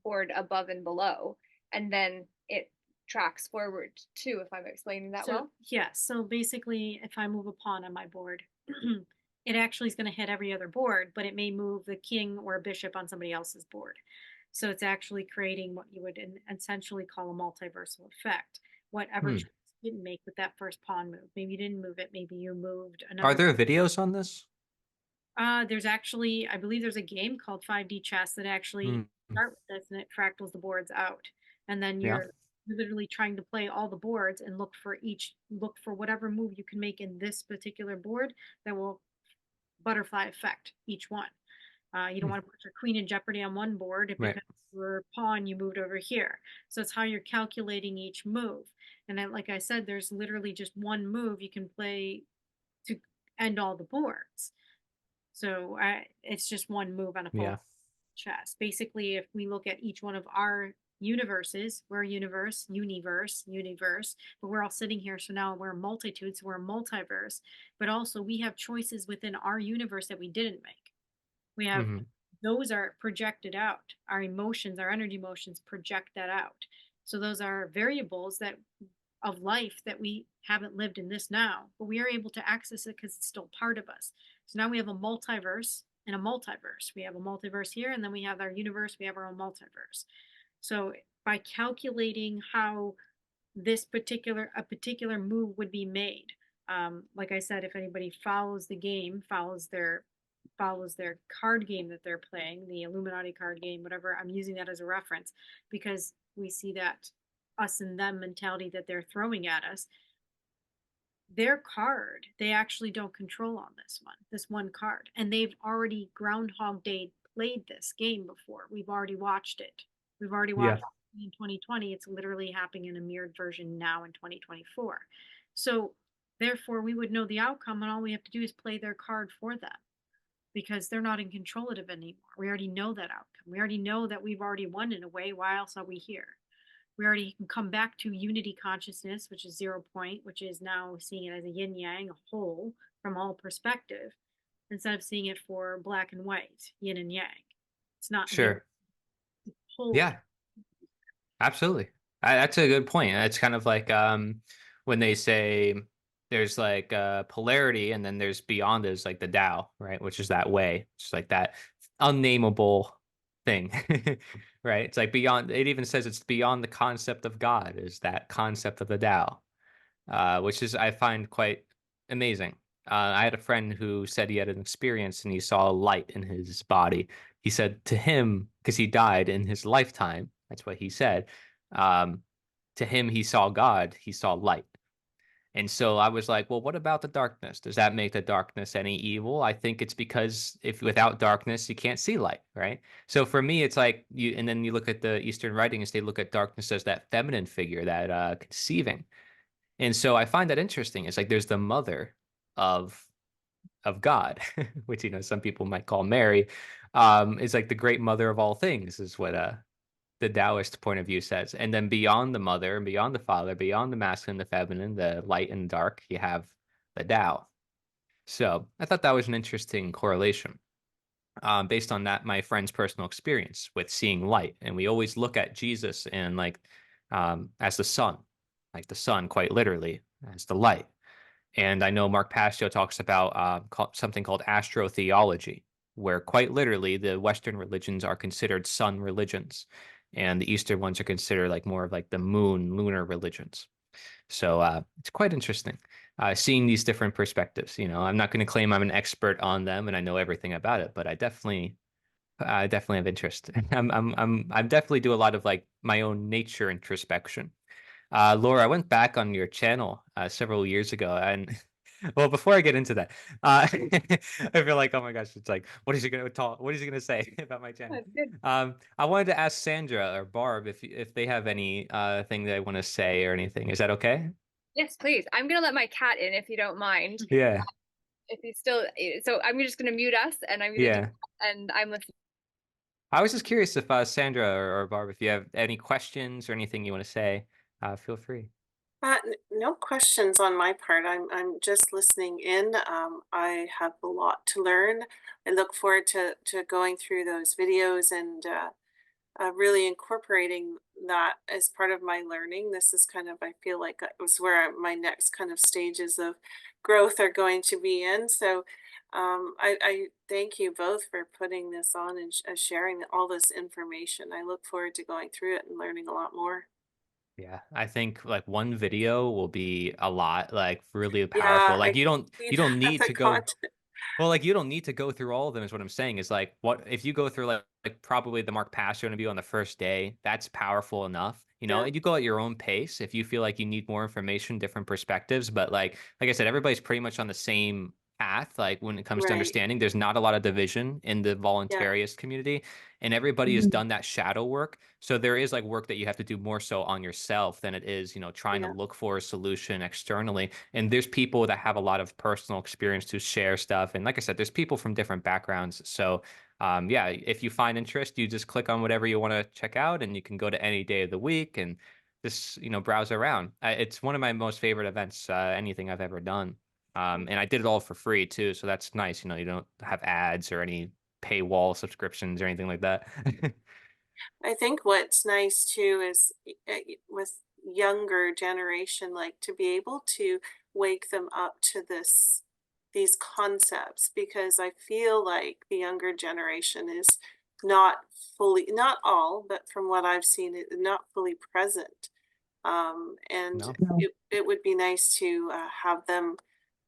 board above and below, and then it tracks forward too, if I'm explaining that So well. yeah, so basically, if I move a pawn on my board, it actually is going to hit every other board, but it may move the king or a bishop on somebody else's board. So it's actually creating what you would essentially call a multiversal effect. Whatever Hmm. choice you didn't make with that first pawn move, maybe you didn't move it, maybe you moved Are another. there videos on this? There's actually, I believe there's a game called 5D Chess that actually Mm. start with this and it fractals the boards out. And then Yeah. you're literally trying to play all the boards and look for whatever move you can make in this particular board that will butterfly effect each one. You don't Hmm. want to put your queen in jeopardy on one board Right. because your pawn you moved over here. So it's how you're calculating each move. And then, like I said, there's literally just one move you can play to end all the boards. So it's just one move on a full Yeah. chess. Basically, if we look at each one of our universes, we're universe, but we're all sitting here. So now we're a multitude, so we're a multiverse. But also, we have choices within our universe that we didn't make. We have Hmm. those are projected out. Our emotions, our energy emotions project that out. So those are variables that of life that we haven't lived in this now, but we are able to access it because it's still part of us. So now we have a multiverse and a multiverse. We have a multiverse here, and then we have our universe, we have our own multiverse. So by calculating how a particular move would be made, like I said, if anybody follows the game, follows their card game that they're playing, the Illuminati card game, whatever. I'm using that as a reference because we see that us and them mentality that they're throwing at us. Their card, they actually don't control on this one card. And they've already Groundhog Day played this game before. We've already watched it. We've already Yeah. watched it in 2020. It's literally happening in a mirrored version now in 2024. So therefore we would know the outcome, and all we have to do is play their card for them because they're not in control of it anymore. We already know that outcome. We already know that we've already won in a way. Why else are we here? We already can come back to unity consciousness, which is 0 point, which is now seeing it as a yin yang, a whole from all perspective, instead of seeing it for black and white, yin and yang. It's not zero, Sure. whole. Yeah. Absolutely. That's a good point. It's kind of like when they say there's like polarity and then there's beyond is like the Tao, right? Which is that way. It's like that unnameable thing. Right? It's like beyond it even says it's beyond the concept of God is that concept of the Tao. Which is I find quite amazing. I had a friend who said he had an experience and he saw a light in his body. He said to him, because he died in his lifetime, that's what he said. Um, to him, he saw God, he saw light. And so I was like, well, what about the darkness? Does that make the darkness any evil? I think it's because if without darkness, you can't see light, right? So for me, it's like you, and then you look at the Eastern writings, they look at darkness as that feminine figure, that conceiving. And so I find that interesting. It's like there's the mother of God, which some people might call Mary, is like the great mother of all things, is what the Taoist point of view says. And then beyond the mother and beyond the father, beyond the masculine, the feminine, the light and dark, you have the Tao. So I thought that was an interesting correlation. Based on that, my friend's personal experience with seeing light, and we always look at Jesus and like as the sun, like the sun, quite literally as the light. And I know Mark Pastio talks about something called astrotheology, where quite literally the Western religions are considered sun religions, and the Eastern ones are considered like more of like the lunar religions. So it's quite interesting seeing these different perspectives. You know, I'm not going to claim I'm an expert on them and I know everything about it, but I definitely have interest. I definitely do a lot of like my own nature introspection. Laura, I went back on your channel several years ago, and well, before I get into that, I feel like, oh my gosh, it's like, what is he gonna talk? What is he gonna say about my channel? That's good. I wanted to ask Sandra or Barb if they have any thing they want to say or anything. Is that okay? Yes, please. I'm gonna let my cat in if you don't mind. Yeah, If he's still, so I'm just gonna mute us, and I'm gonna do, yeah. and I'm listening. I was just curious if Sandra or Barb, if you have any questions or anything you want to say, feel free. No questions on my part. I'm just listening in. I have a lot to learn. I look forward to going through those videos and really incorporating that as part of my learning. This is kind of, I feel like it was where my next kind of stages of growth are going to be in. So I thank you both for putting this on and sharing all this information. I look forward to going through it and learning a lot more. Yeah, I think like one video will be a lot, like really powerful. Yeah, Like I you don't see you don't that need the to go. content. Well, like you don't need to go through all of them is what I'm saying. Is like what if you go through like probably the Mark Passer interview on the first day, that's powerful enough, you know, Yeah, and you go at your own pace if you feel like you need more information, different perspectives. But like I said, everybody's pretty much on the same path. Like when it comes to right. understanding, there's not a lot of division in the Yeah, voluntarist community, and everybody has Mhm. done that shadow work. So there is like work that you have to do more so on yourself than it is, you know, trying to yeah, look for a solution externally. And there's people that have a lot of personal experience to share stuff. And like I said, there's people from different backgrounds. So yeah, if you find interest, you just click on whatever you want to check out, and you can go to any day of the week and just, you know, browse around. It's one of my most favorite events, anything I've ever done. And I did it all for free too, so that's nice. You know, you don't have ads or any paywall subscriptions or anything like that. I think what's nice too is with younger generation, like to be able to wake them up to these concepts, because I feel like the younger generation is not fully, not all, but from what I've seen, not fully present. And No. No. it would be nice to have them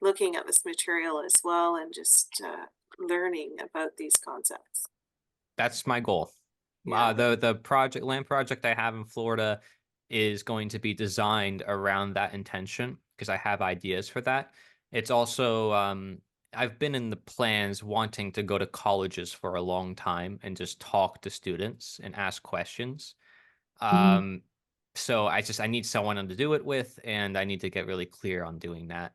looking at this material as well and just learning about these concepts. That's my goal. Yeah. The land project I have in Florida is going to be designed around that intention because I have ideas for that. It's also I've been in the plans wanting to go to colleges for a long time and just talk to students and ask questions. Mhm. Um, so I need someone to do it with, and I need to get really clear on doing that.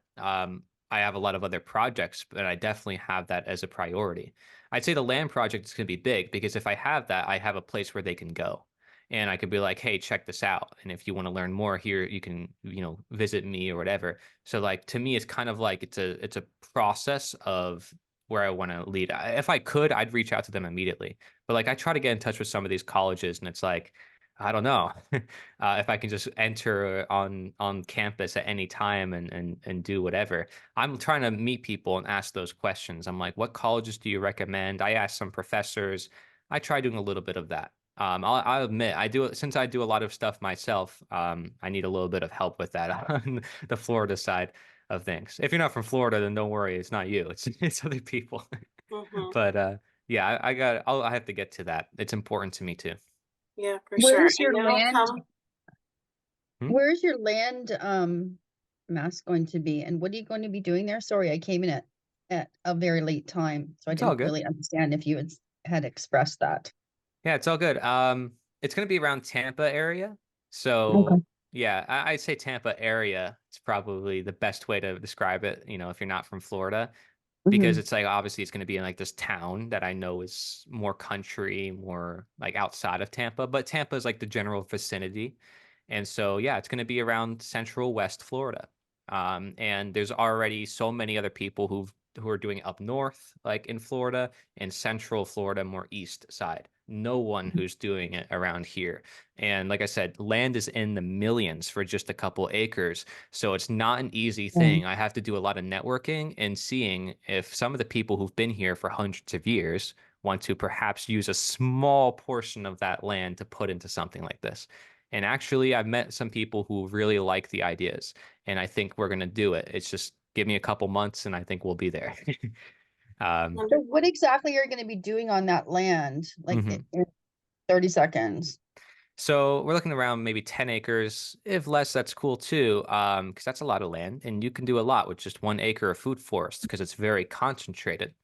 I have a lot of other projects, but I definitely have that as a priority. I'd say the land project is going to be big because if I have that, I have a place where they can go. And I could be like, hey, check this out. And if you want to learn more here, you can, you know, visit me or whatever. So like to me, it's kind of like it's a process of where I want to lead. If I could, I'd reach out to them immediately. But like I try to get in touch with some of these colleges, and it's like, I don't know if I can just enter on campus at any time and do whatever. I'm trying to meet people and ask those questions. I'm like, what colleges do you recommend? I asked some professors. I try doing a little bit of that. I'll admit I do it since I do a lot of stuff myself. I need a little bit of help with that on the Florida side of things. If you're not from Florida, then don't worry, it's not you. It's other people. Hmm. But yeah, I have to get to that. It's important to me too. Yeah, for Where sure. is And your now land? come, Hmm? Where is your land mass going to be, and what are you going to be doing there? Sorry, I came in at a very late time, so I It's all didn't good. really understand if you had expressed that. Yeah, it's all good. It's gonna be around Tampa area. Okay. So yeah, I'd say Tampa area. It's probably the best way to describe it. You know, if you're not from Florida, because Hmm. it's like obviously it's gonna be in like this town that I know is more country, more like outside of Tampa, but Tampa is like the general vicinity, and so yeah, it's gonna be around Central West Florida. And there's already so many other people who are doing it up north, like in Florida, and Central Florida, more east side. No one who's doing it around here. And like I said, land is in the millions for just a couple acres. So it's not an easy Yeah. thing. I have to do a lot of networking and seeing if some of the people who've been here for hundreds of years want to perhaps use a small portion of that land to put into something like this. And actually, I've met some people who really like the ideas, and I think we're going to do it. It's just give me a couple months, and I think we'll be there. So what exactly are you going to be doing on that land? Like Mhm. in 30 seconds. So we're looking around maybe 10 acres. If less, that's cool too, because that's a lot of land, and you can do a lot with just 1 acre of food forest because it's very concentrated.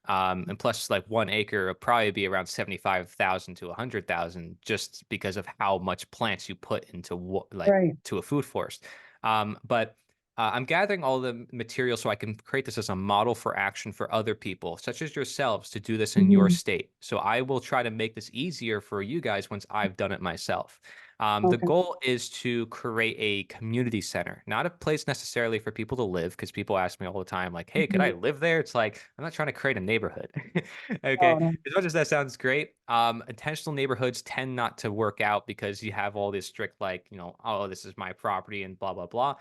And plus, like 1 acre will probably be around 75,000 to 100,000 just because of how much plants you put into like Right. to a food forest. But I'm gathering all the material so I can create this as a model for action for other people, such as yourselves, to do this in your Hmm. state. So I will try to make this easier for you guys once I've done it myself. The Okay. goal is to create a community center, not a place necessarily for people to live, because people ask me all the time, like, hey, could I Mhm. live there? It's like, I'm not trying to create a neighborhood. Okay. Oh, no. As much as that sounds great, intentional neighborhoods tend not to work out because you have all this strict, like, oh, this is my property and blah, blah, blah.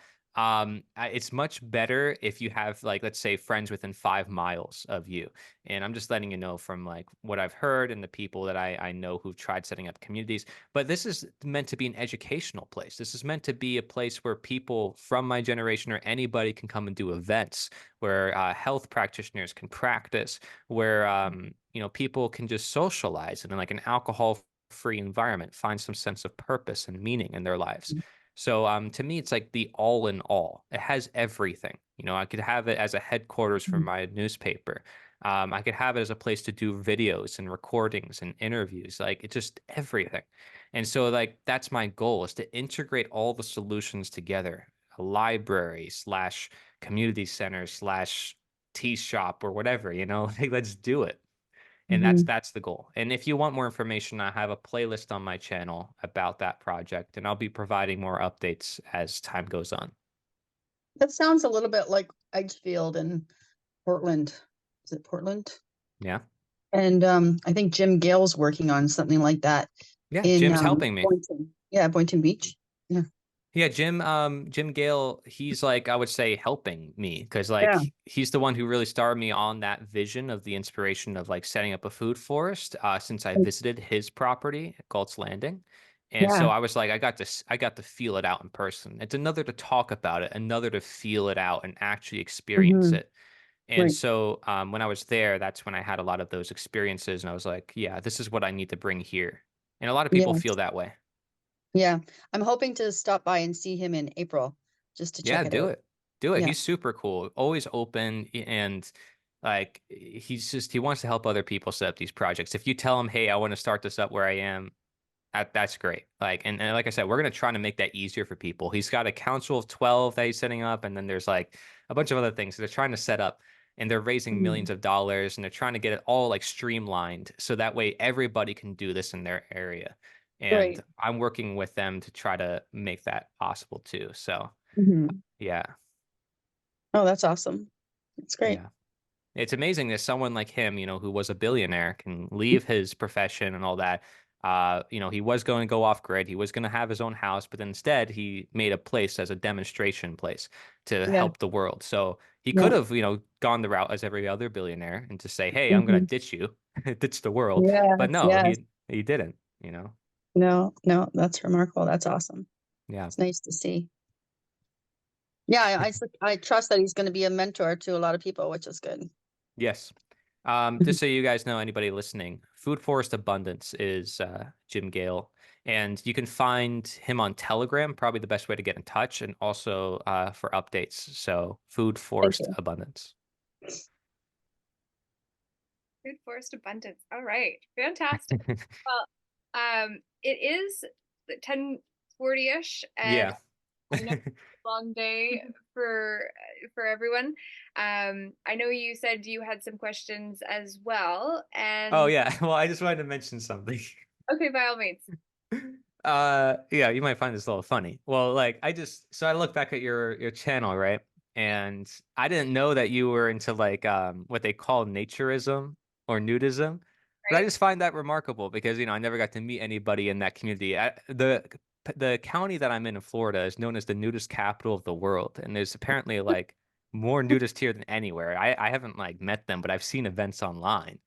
It's much better if you have, like, let's say friends within 5 miles of you. And I'm just letting you know from like what I've heard and the people that I know who've tried setting up communities. But this is meant to be an educational place. This is meant to be a place where people from my generation or anybody can come and do events, where health practitioners can practice, where people can just socialize and in like an alcohol-free environment, find some sense of purpose and meaning in their lives. So to me, it's like the all in all. It has everything. I could have it as a headquarters for Mhm. my newspaper. I could have it as a place to do videos and recordings and interviews, like it's just everything. And so, like, that's my goal is to integrate all the solutions together. A library slash community center slash tea shop or whatever, like let's do it. And that's Mhm. that's the goal. And if you want more information, I have a playlist on my channel about that project, and I'll be providing more updates as time goes on. That sounds a little bit like Edgefield in Portland. Is it Portland? Yeah. And I think Jim Gale's working on something like that Yeah, in Jim's helping me. Boynton. Yeah, Boynton Beach. Yeah. Yeah, Jim Gale, he's like, I would say, helping me because like Yeah. he's the one who really started me on that vision of the inspiration of like setting up a food forest since I visited his property at Galt's Landing. And Yeah. so I was like, I got to feel it out in person. It's another to talk about it, another to feel it out and actually experience Hmm. it. And Right. so when I was there, that's when I had a lot of those experiences, and I was like, yeah, this is what I need to bring here. And a lot of people feel Yes. that way. Yeah. I'm hoping to stop by and see him in April just to Yeah, check it do out. it. Do it. Yeah. He's super cool, always open, and like he wants to help other people set up these projects. If you tell him, "Hey, I want to start this up where I am," that's great. Like and like I said, we're gonna try to make that easier for people. He's got a council of 12 that he's setting up, and then there's like a bunch of other things that they're trying to set up, and they're raising millions Mhm. of dollars, and they're trying to get it all like streamlined so that way everybody can do this in their area. And Right. I'm working with them to try to make that possible too. So Hmm. yeah. Oh, that's awesome. That's great. Yeah. It's amazing that someone like him, who was a billionaire, can leave his profession and all that. He was going to go off grid. He was going to have his own house, but instead he made a place as a demonstration place to Yeah. help the world. So he could Yeah. have, gone the route as every other billionaire and to say, "Hey, I'm going to Hmm. ditch you, ditch the world." But Yes. no, Yes. he didn't. No, no, that's remarkable. That's awesome. Yeah. It's nice to see. Yeah, I trust that he's going to be a mentor to a lot of people, which is good. Yes. Just so you guys know, anybody listening, Food Forest Abundance is Jim Gale, and you can find him on Telegram, probably the best way to get in touch, and also for updates. So, Food Thank Forest you. Abundance. Food forest abundance. All right. Fantastic. Well, it is 10:40ish, and Yeah. I know it's a long day for everyone. I know you said you had some questions as well, Oh and yeah. Well, I just wanted to mention something. okay, by all means. Yeah, you might find this a little funny. Well, like I look back at your channel, right? And I didn't know that you were into like what they call naturism or nudism. But I right? just find that remarkable because, I never got to meet anybody in that community. The county that I'm in Florida is known as the nudist capital of the world, and there's apparently like more nudists here than anywhere. I haven't like met them, but I've seen events online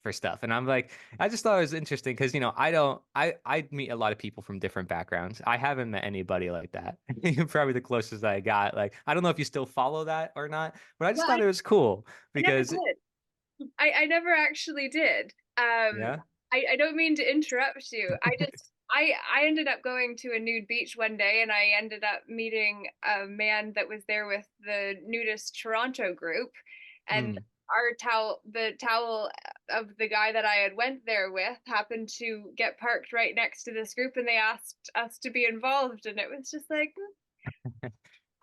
for stuff, and I'm like, I just thought it was interesting because, I meet a lot of people from different backgrounds. I haven't met anybody like that. You're probably the closest I got. Like, I don't know if you still follow that or not, but I just Well, thought it was cool I never because, did. I never actually did. yeah. I don't mean to interrupt you. I ended up going to a nude beach one day, and I ended up meeting a man that was there with the nudist Toronto group, and Mm. the towel of the guy that I had went there with happened to get parked right next to this group, and they asked us to be involved, and it was just like,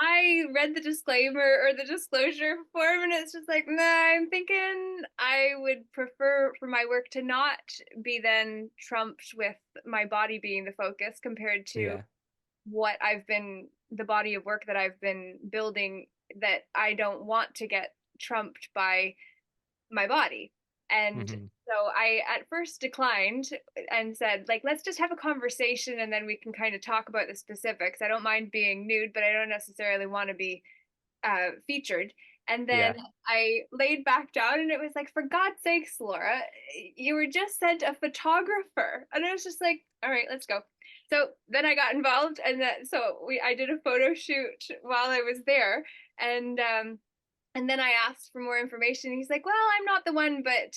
I read the disclaimer or the disclosure form, and it's just like, nah, I'm thinking I would prefer for my work to not be then trumped with my body being the focus compared to Yeah. the body of work that I've been building, that I don't want to get trumped by my body. And Hmm. so I at first declined and said, like, let's just have a conversation and then we can kind of talk about the specifics. I don't mind being nude, but I don't necessarily want to be featured. And then Yeah. I laid back down and it was like, for God's sakes, Laura, you were just sent a photographer. And I was just like, all right, let's go. So then I got involved, and I did a photo shoot while I was there. And then I asked for more information. He's like, well, I'm not the one, but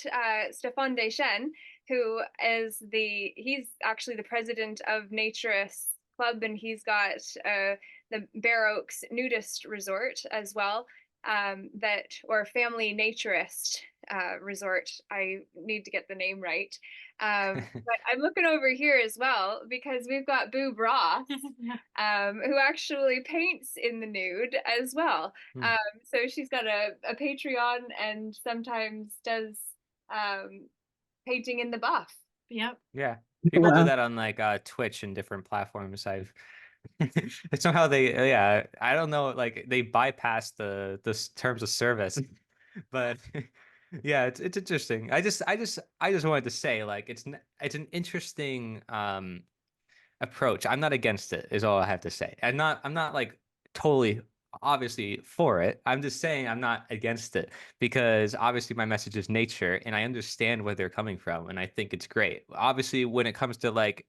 Stefan Deschen, he's actually the president of Naturists Club, and he's got the Bare Oaks Nudist Resort as well, or Family Naturist Resort. I need to get the name right. But I'm looking over here as well because we've got Boo Ross, who actually paints in the nude as well. Hmm. Um, so she's got a Patreon and sometimes does um, painting in the buff. Yep. Yeah. People do Wow. that on like Twitch and different platforms. I've somehow yeah, I don't know, like they bypass the terms of service. But yeah, it's interesting. I just wanted to say like it's an interesting approach. I'm not against it, is all I have to say. I'm not like totally obviously for it. I'm just saying I'm not against it because obviously my message is nature and I understand where they're coming from and I think it's great. Obviously, when it comes to like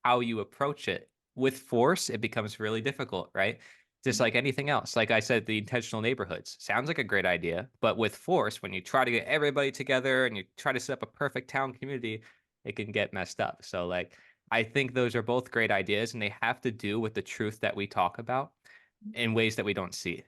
how you approach it with force, it becomes really difficult, right? Just like anything else. Like I said, the intentional neighborhoods sounds like a great idea, but with force, when you try to get everybody together and you try to set up a perfect town community, it can get messed up. So like I think those are both great ideas and they have to do with the truth that we talk about in ways that we don't see.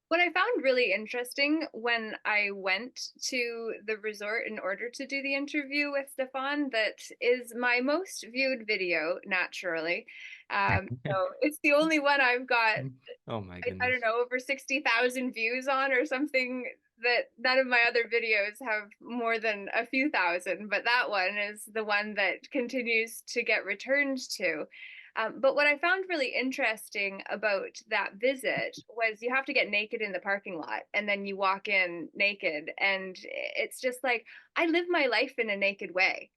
What I found really interesting when I went to the resort in order to do the interview with Stefan, that is my most viewed video, naturally. So it's the only one I've got, Oh my I don't goodness. know, over 60,000 views on or something, that none of my other videos have more than a few thousand, but that one is the one that continues to get returned to. But what I found really interesting about that visit was you have to get naked in the parking lot and then you walk in naked. And it's just like, I live my life in a naked way.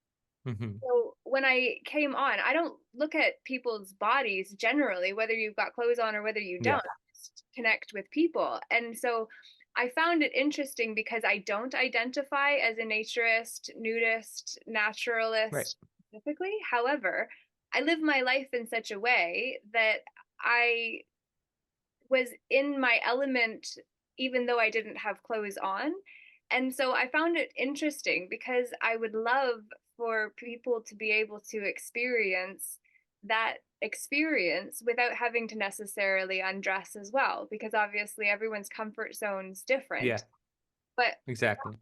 Hmm. So when I came on, I don't look at people's bodies generally, whether you've got clothes on or whether you Yeah. don't. I just connect with people. And so I found it interesting because I don't identify as a naturist, nudist, Right. naturalist specifically. However, I live my life in such a way that I was in my element even though I didn't have clothes on. And so I found it interesting because I would love for people to be able to experience that experience without having to necessarily undress as well, because obviously everyone's comfort zone's Yeah, different. But exactly.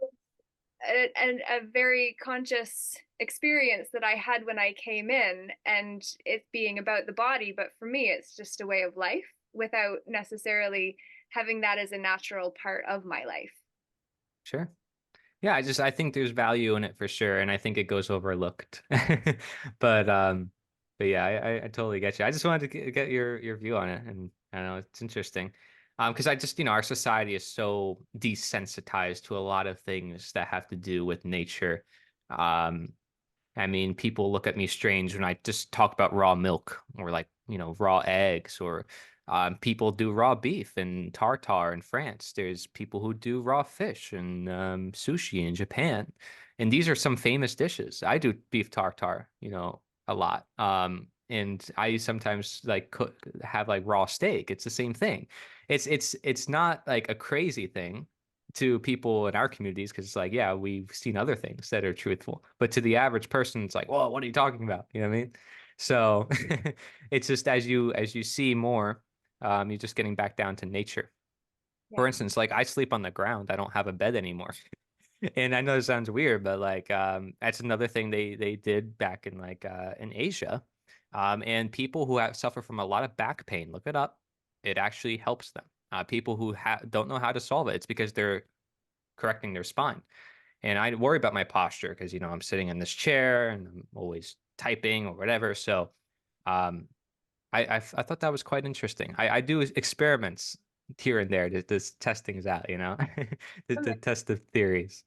a very conscious experience that I had when I came in, and it being about the body, but for me, it's just a way of life without necessarily having that as a natural part of my life. Sure. Yeah, I think there's value in it for sure, and I think it goes overlooked. But but yeah, I totally get you. I just wanted to get your view on it, and I know it's interesting. Because I just, our society is so desensitized to a lot of things that have to do with nature. I mean, people look at me strange when I just talk about raw milk or like, raw eggs, or people do raw beef and tartare in France. There's people who do raw fish and sushi in Japan. And these are some famous dishes. I do beef tartare, a lot. And I sometimes like have like raw steak. It's the same thing. It's not like a crazy thing to people in our communities, because it's like, yeah, we've seen other things that are truthful, but to the average person it's like, well, what are you talking about, you know what I mean? So it's just, as you see more, you're just getting back down to nature. For Yeah. instance, like I sleep on the ground, I don't have a bed anymore. And I know it sounds weird, but like that's another thing they did back in like in Asia. And people who suffer from a lot of back pain, look it up. It actually helps them. People who don't know how to solve it, it's because they're correcting their spine. And I worry about my posture because, I'm sitting in this chair and I'm always typing or whatever. So um, I thought that was quite interesting. I do experiments here and there to just test things out, to test the theories.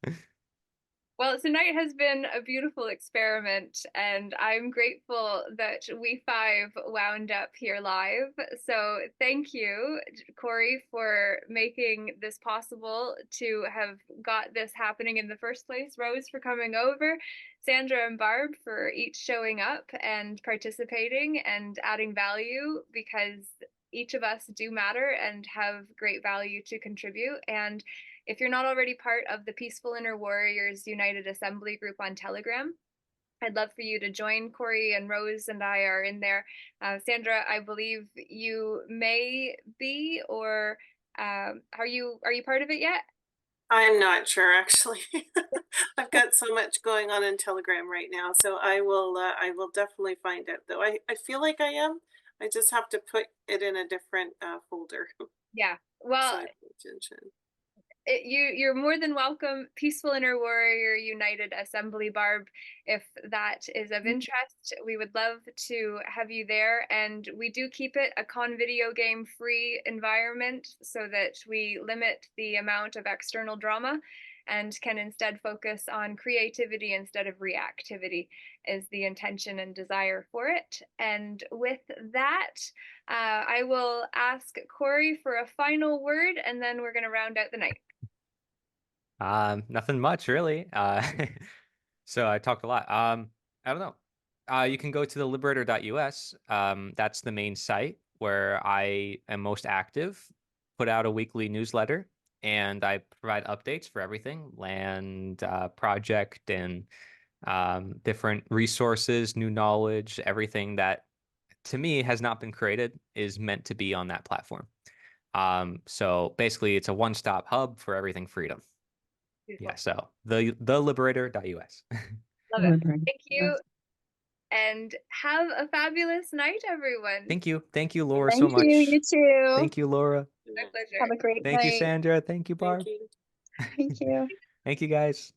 Well, tonight has been a beautiful experiment, and I'm grateful that we five wound up here live. So, thank you, Cory, for making this possible to have got this happening in the first place. Rose for coming over, Sandra and Barb for each showing up and participating and adding value, because each of us do matter and have great value to contribute. And if you're not already part of the Peaceful Inner Warriors United Assembly group on Telegram, I'd love for you to join. Cory and Rose and I are in there. Sandra, I believe you may be, or are you part of it yet? I'm not sure actually. I've got so much going on in Telegram right now, so I will definitely find it though. I feel like I am. I just have to put it in a different folder Yeah. so Well, I pay attention. you're more than welcome. Peaceful Inner Warrior United Assembly, Barb, if that is of interest, we would love to have you there. And we do keep it a video game free environment so that we limit the amount of external drama and can instead focus on creativity instead of reactivity, is the intention and desire for it. And with that, I will ask Cory for a final word, and then we're going to round out the night. Nothing much really. So I talked a lot. I don't know. You can go to the liberator.us. That's the main site where I am most active, put out a weekly newsletter, and I provide updates for everything, land, project, and different resources, new knowledge, everything that to me has not been created is meant to be on that platform. So basically it's a one-stop hub for everything freedom. Beautiful. Yeah, so the liberator.us. Love it. Thank you. And have a fabulous night, everyone. Thank you. Thank you, Laura, so Thank you. much. You too. Thank you, Laura. My pleasure. Have a great Thank you, night. Sandra. Thank you, Thank Barb. you. Thank you. Thank you, guys.